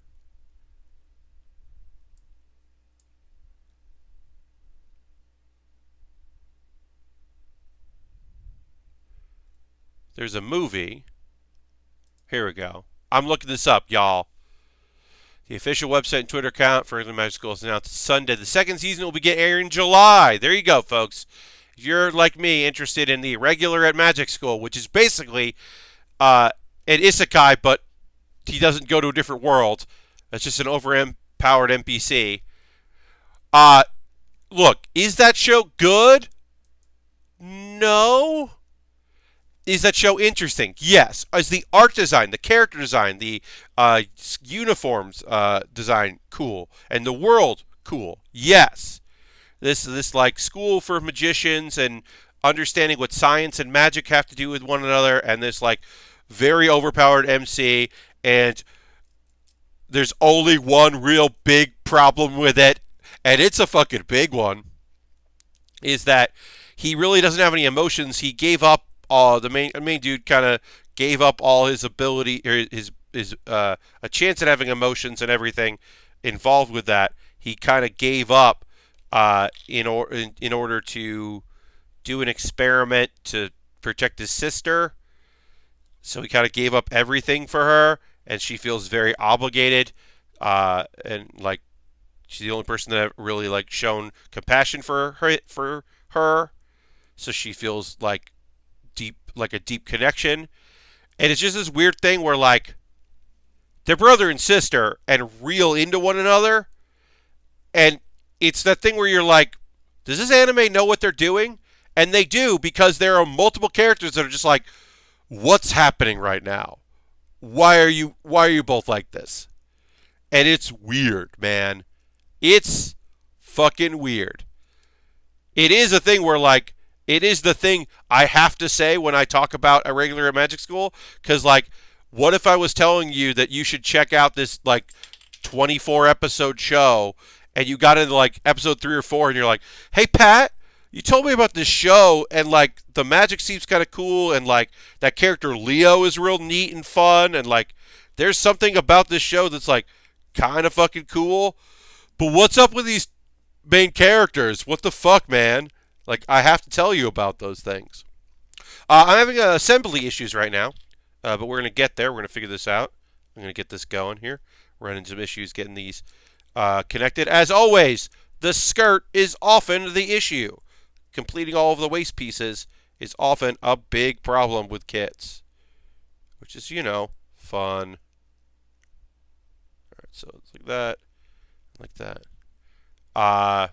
There's a movie. Here we go. I'm looking this up, y'all. The official website and Twitter account for England Magic School is announced Sunday. The second season will begin airing in July. There you go, folks. If you're like me, interested in the regular at Magic School, which is basically an isekai, but he doesn't go to a different world. That's just an overpowered NPC. Uh, Look, is that show good? No. Is that show interesting? Yes. Is the art design, the character design, the uniforms design cool, and the world cool? Yes. This like school for magicians and understanding what science and magic have to do with one another, and this like very overpowered MC, and there's only one real big problem with it, and it's a fucking big one. Is that he really doesn't have any emotions. He gave up. The main dude kind of gave up all his ability or his a chance at having emotions and everything involved with that. He kind of gave up in order to do an experiment to protect his sister. So he kind of gave up everything for her, and she feels very obligated, and like she's the only person that really like shown compassion for her. So she feels like a deep connection, and it's just this weird thing where like they're brother and sister and real into one another, and it's that thing where you're like, does this anime know what they're doing? And they do, because there are multiple characters that are just like, what's happening right now? Why are you both like this? And it's weird, man. It's fucking weird. It is a thing where like it is the thing I have to say when I talk about a regular Magic School, because like, what if I was telling you that you should check out this like 24 episode show, and you got into like episode 3 or 4, and you're like, hey Pat, you told me about this show, and like the magic seems kind of cool, and like that character Leo is real neat and fun, and like there's something about this show that's like kind of fucking cool, but what's up with these main characters? What the fuck, man? Like, I have to tell you about those things. I'm having assembly issues right now, but we're going to get there. We're going to figure this out. I'm going to get this going here. We're running some issues getting these connected. As always, the skirt is often the issue. Completing all of the waist pieces is often a big problem with kits, which is, fun. All right, so it's like that, like that. Let's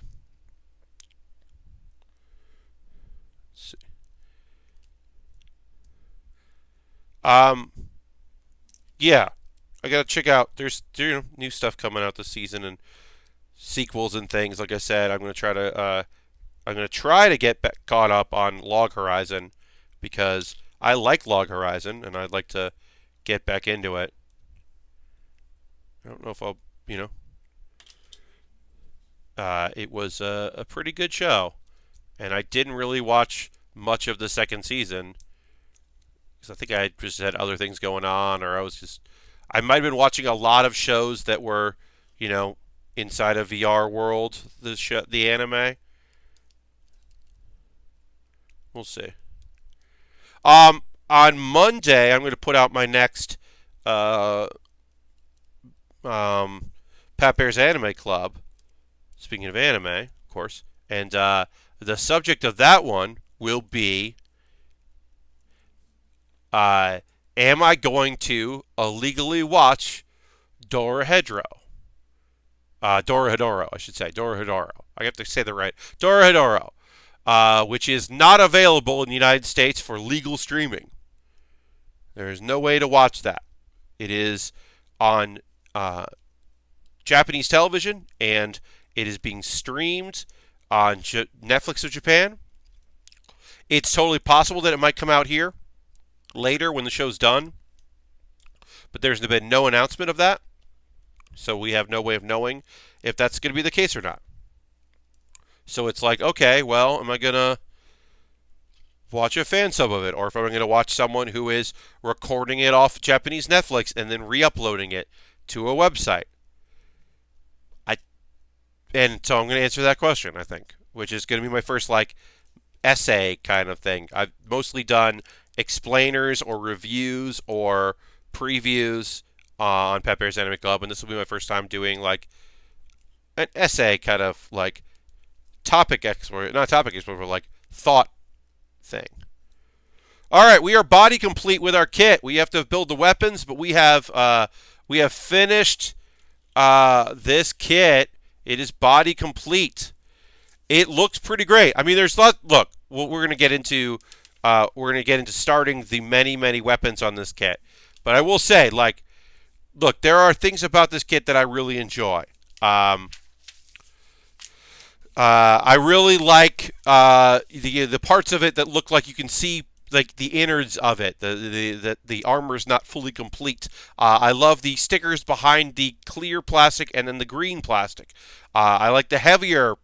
see. Yeah, I gotta check out. There's new stuff coming out this season and sequels and things. Like I said, I'm gonna try to get caught up on Log Horizon, because I like Log Horizon and I'd like to get back into it. I don't know if I'll, it was a pretty good show, and I didn't really watch much of the second season because I think I just had other things going on, or I might have been watching a lot of shows that were, inside a VR world. The anime. We'll see. On Monday, I'm going to put out my next Pat Bear's Anime Club. Speaking of anime, of course, and the subject of that one will be: am I going to illegally watch Dorohedoro? Dorohedoro, I should say. Dorohedoro. I have to say that right. Dorohedoro, which is not available in the United States for legal streaming. There is no way to watch that. It is on Japanese television, and it is being streamed on Netflix of Japan. It's totally possible that it might come out here later when the show's done, but there's been no announcement of that, so we have no way of knowing if that's going to be the case or not. So it's like, okay, well, am I going to watch a fan sub of it, or if I'm going to watch someone who is recording it off Japanese Netflix and then re-uploading it to a website? And so I'm going to answer that question, I think, which is going to be my first essay kind of thing. I've mostly done explainers or reviews or previews on Pet Bear's Anime Club, and this will be my first time doing an essay kind of topic exploration, not topic exploration, but thought thing. All right, we are body complete with our kit. We have to build the weapons, but we have finished this kit. It is body complete. It looks pretty great. I mean, there's look. We're going to get into starting the many weapons on this kit. But I will say, look, there are things about this kit that I really enjoy. I really like the parts of it that look like you can see the innards of it. The armor is not fully complete. I love the stickers behind the clear plastic and then the green plastic. I like the heavier,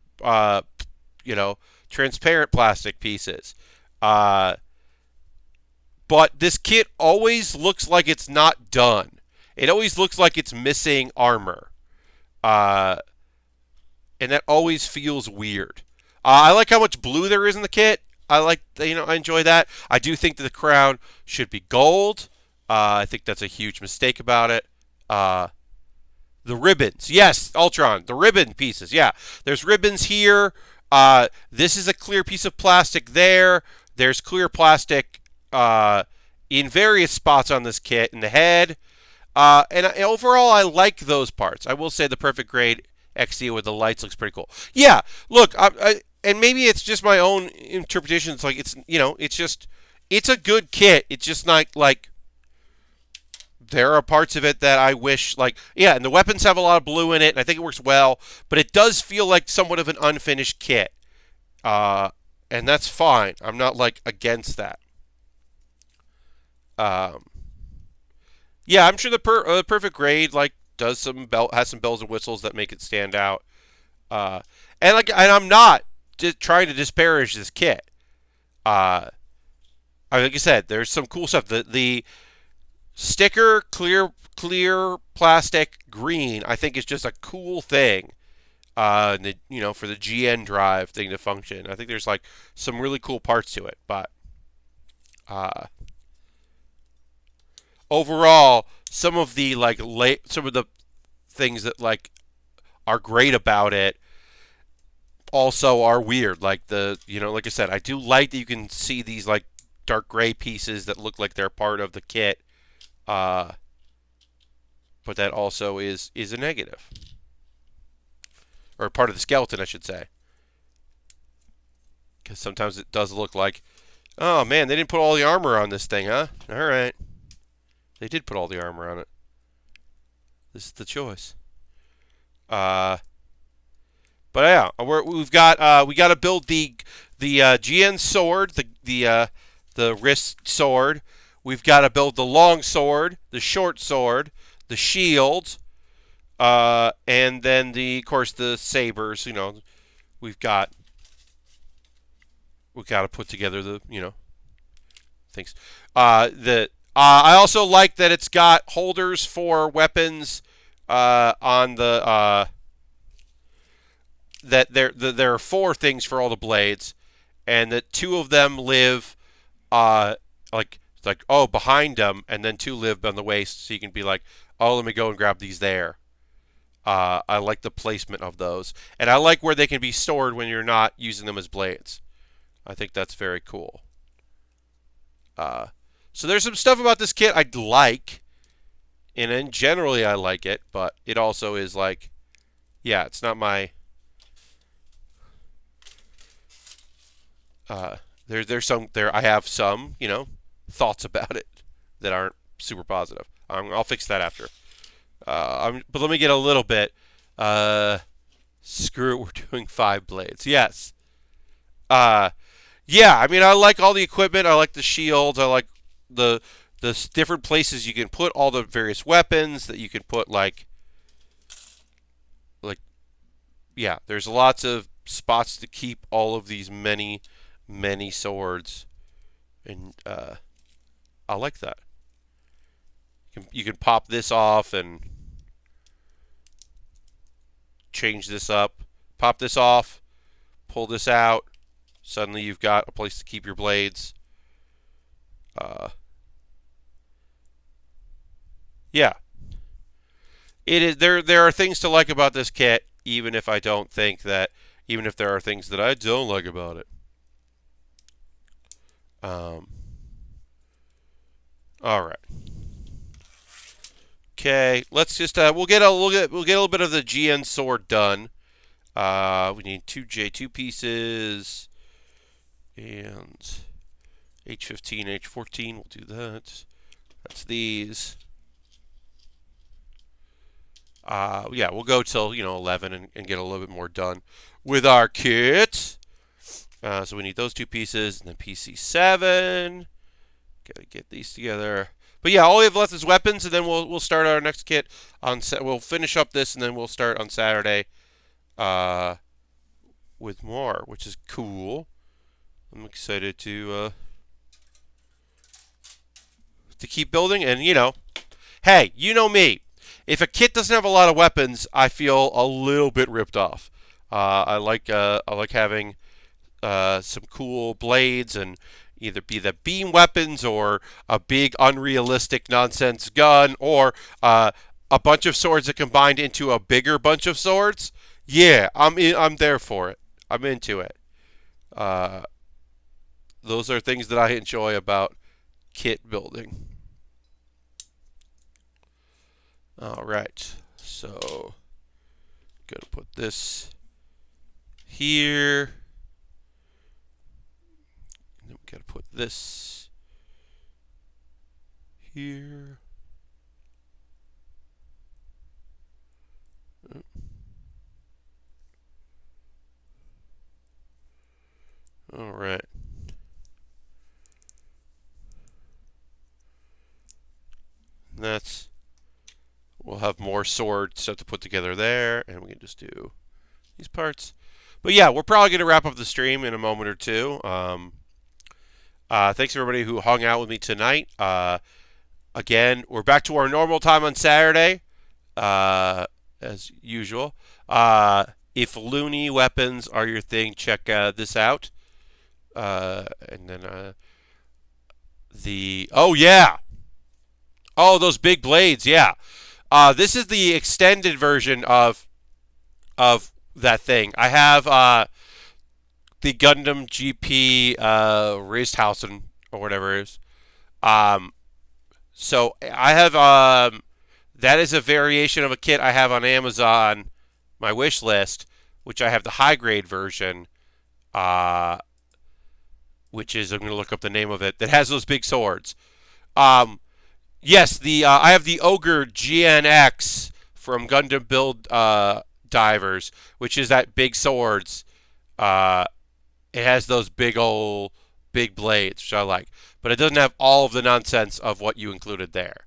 transparent plastic pieces. But this kit always looks like it's not done. It always looks like it's missing armor. And that always feels weird. I like how much blue there is in the kit. I enjoy that. I do think that the crown should be gold. I think that's a huge mistake about it. The ribbons. Yes, Ultron. The ribbon pieces. Yeah. There's ribbons here. This is a clear piece of plastic there. There's clear plastic in various spots on this kit in the head. And overall, I like those parts. I will say the perfect grade Exia with the lights looks pretty cool. Yeah, look, and maybe it's just my own interpretation. It's a good kit. It's just not there are parts of it that I wish, and the weapons have a lot of blue in it, and I think it works well, but it does feel like somewhat of an unfinished kit. And that's fine. I'm not, against that. Yeah, I'm sure the perfect grade, has some bells and whistles that make it stand out. And I'm not trying to disparage this kit. Like I said, there's some cool stuff. The sticker clear plastic green, I think, is just a cool thing. For the GN drive thing to function. I think there's some really cool parts to it, but overall, some of the things that are great about it also are weird. Like I said, I do like that you can see these dark gray pieces that look like they're part of the kit. But that also is a negative. Or part of the skeleton, I should say. Because sometimes it does look like, oh man, they didn't put all the armor on this thing, huh? Alright. They did put all the armor on it. This is the choice. But yeah, we got to build the GN sword, the wrist sword. We've got to build the long sword, the short sword, the shield, and then of course the sabers. We've got to put together the things. I also like that it's got holders for weapons on the that there are 4 things for all the blades, and that 2 of them live behind them, and then 2 live on the waist, so you can be like, oh, let me go and grab these there. I like the placement of those, and I like where they can be stored when you're not using them as blades. I think that's very cool. So there's some stuff about this kit I like, and then generally I like it, but it also is it's not my. I have some thoughts about it that aren't super positive. I'll fix that after. But let me get a little bit. Screw it, we're doing 5 blades. Yes. Uh, yeah, I mean, I like all the equipment. I like the shields. I like the different places you can put all the various weapons that you can put, like yeah, there's lots of spots to keep all of these many swords, and I like that. You can pop this off and change this up. Pop this off, pull this out. Suddenly you've got a place to keep your blades. Yeah, it is. There are things to like about this kit, even if I don't think that. Even if there are things that I don't like about it. All right. Okay, let's just we'll get a little bit of the GN sword done. We need 2 J2 pieces and H15, H14. We'll do that. That's these. Yeah, we'll go till 11 and get a little bit more done with our kit. So we need those 2 pieces and then PC7. Gotta get these together. But yeah, all we have left is weapons, and then we'll start our next kit on. We'll finish up this, and then we'll start on Saturday with more, which is cool. I'm excited to keep building, and hey, you know me. If a kit doesn't have a lot of weapons, I feel a little bit ripped off. I like having some cool blades and either be the beam weapons or a big unrealistic nonsense gun or a bunch of swords that combined into a bigger bunch of swords. Yeah, I'm there for it. I'm into it. Those are things that I enjoy about kit building. All right, so gonna put this here. And then we gotta put this here. All right. We'll have more sword stuff to put together there, and we can just do these parts. But yeah, we're probably going to wrap up the stream in a moment or two. Thanks everybody who hung out with me tonight. Again, we're back to our normal time on Saturday, as usual. If loony weapons are your thing, check this out. And then oh yeah, those big blades, yeah. This is the extended version of that thing. I have the Gundam GP Raisthausen or whatever it is. So I have that is a variation of a kit I have on Amazon, my wish list, which I have the high grade version, which is, I'm going to look up the name of it, that has those big swords. Yes, I have the Ogre GNX from Gundam Build Divers, which is that big swords. It has those big blades, which I like. But it doesn't have all of the nonsense of what you included there.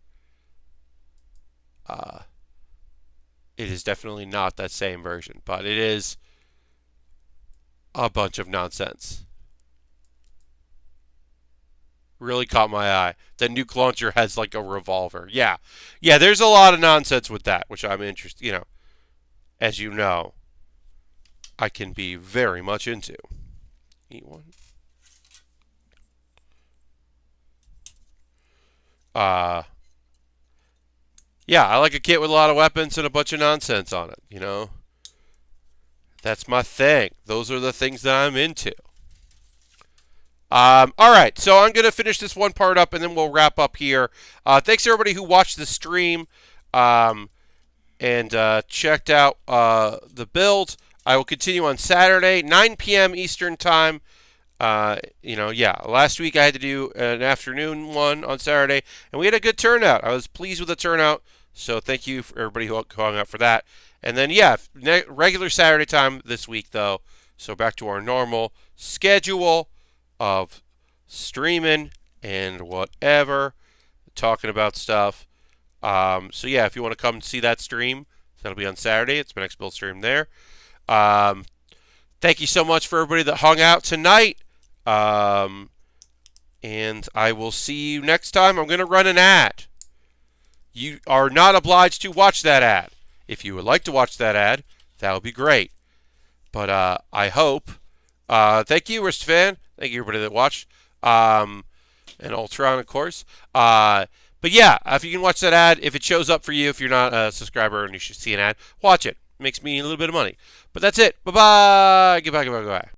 It is definitely not that same version, but it is a bunch of nonsense. Really caught my eye. The nuke launcher has like a revolver. Yeah, there's a lot of nonsense with that, which I'm interested, as you know, I can be very much into. E1. Yeah, I like a kit with a lot of weapons and a bunch of nonsense on it, That's my thing. Those are the things that I'm into. All right, so I'm going to finish this one part up, and then we'll wrap up here. Thanks, everybody who watched the stream and checked out the build. I will continue on Saturday, 9 p.m. Eastern Time. Last week I had to do an afternoon one on Saturday, and we had a good turnout. I was pleased with the turnout, So thank you for everybody who hung out for that. And then, yeah, regular Saturday time this week, though. So back to our normal schedule of streaming and whatever, talking about stuff. So, yeah, if you want to come and see that stream, that'll be on Saturday. It's my next build stream there. Thank you so much for everybody that hung out tonight. And I will see you next time. I'm going to run an ad. You are not obliged to watch that ad. If you would like to watch that ad, that would be great. But I hope. Thank you, Ristfan. Thank you, everybody that watched. And Ultron, of course. But yeah, if you can watch that ad, if it shows up for you, if you're not a subscriber and you should see an ad, watch it. It makes me a little bit of money. But that's it. Bye-bye. Goodbye, goodbye, goodbye.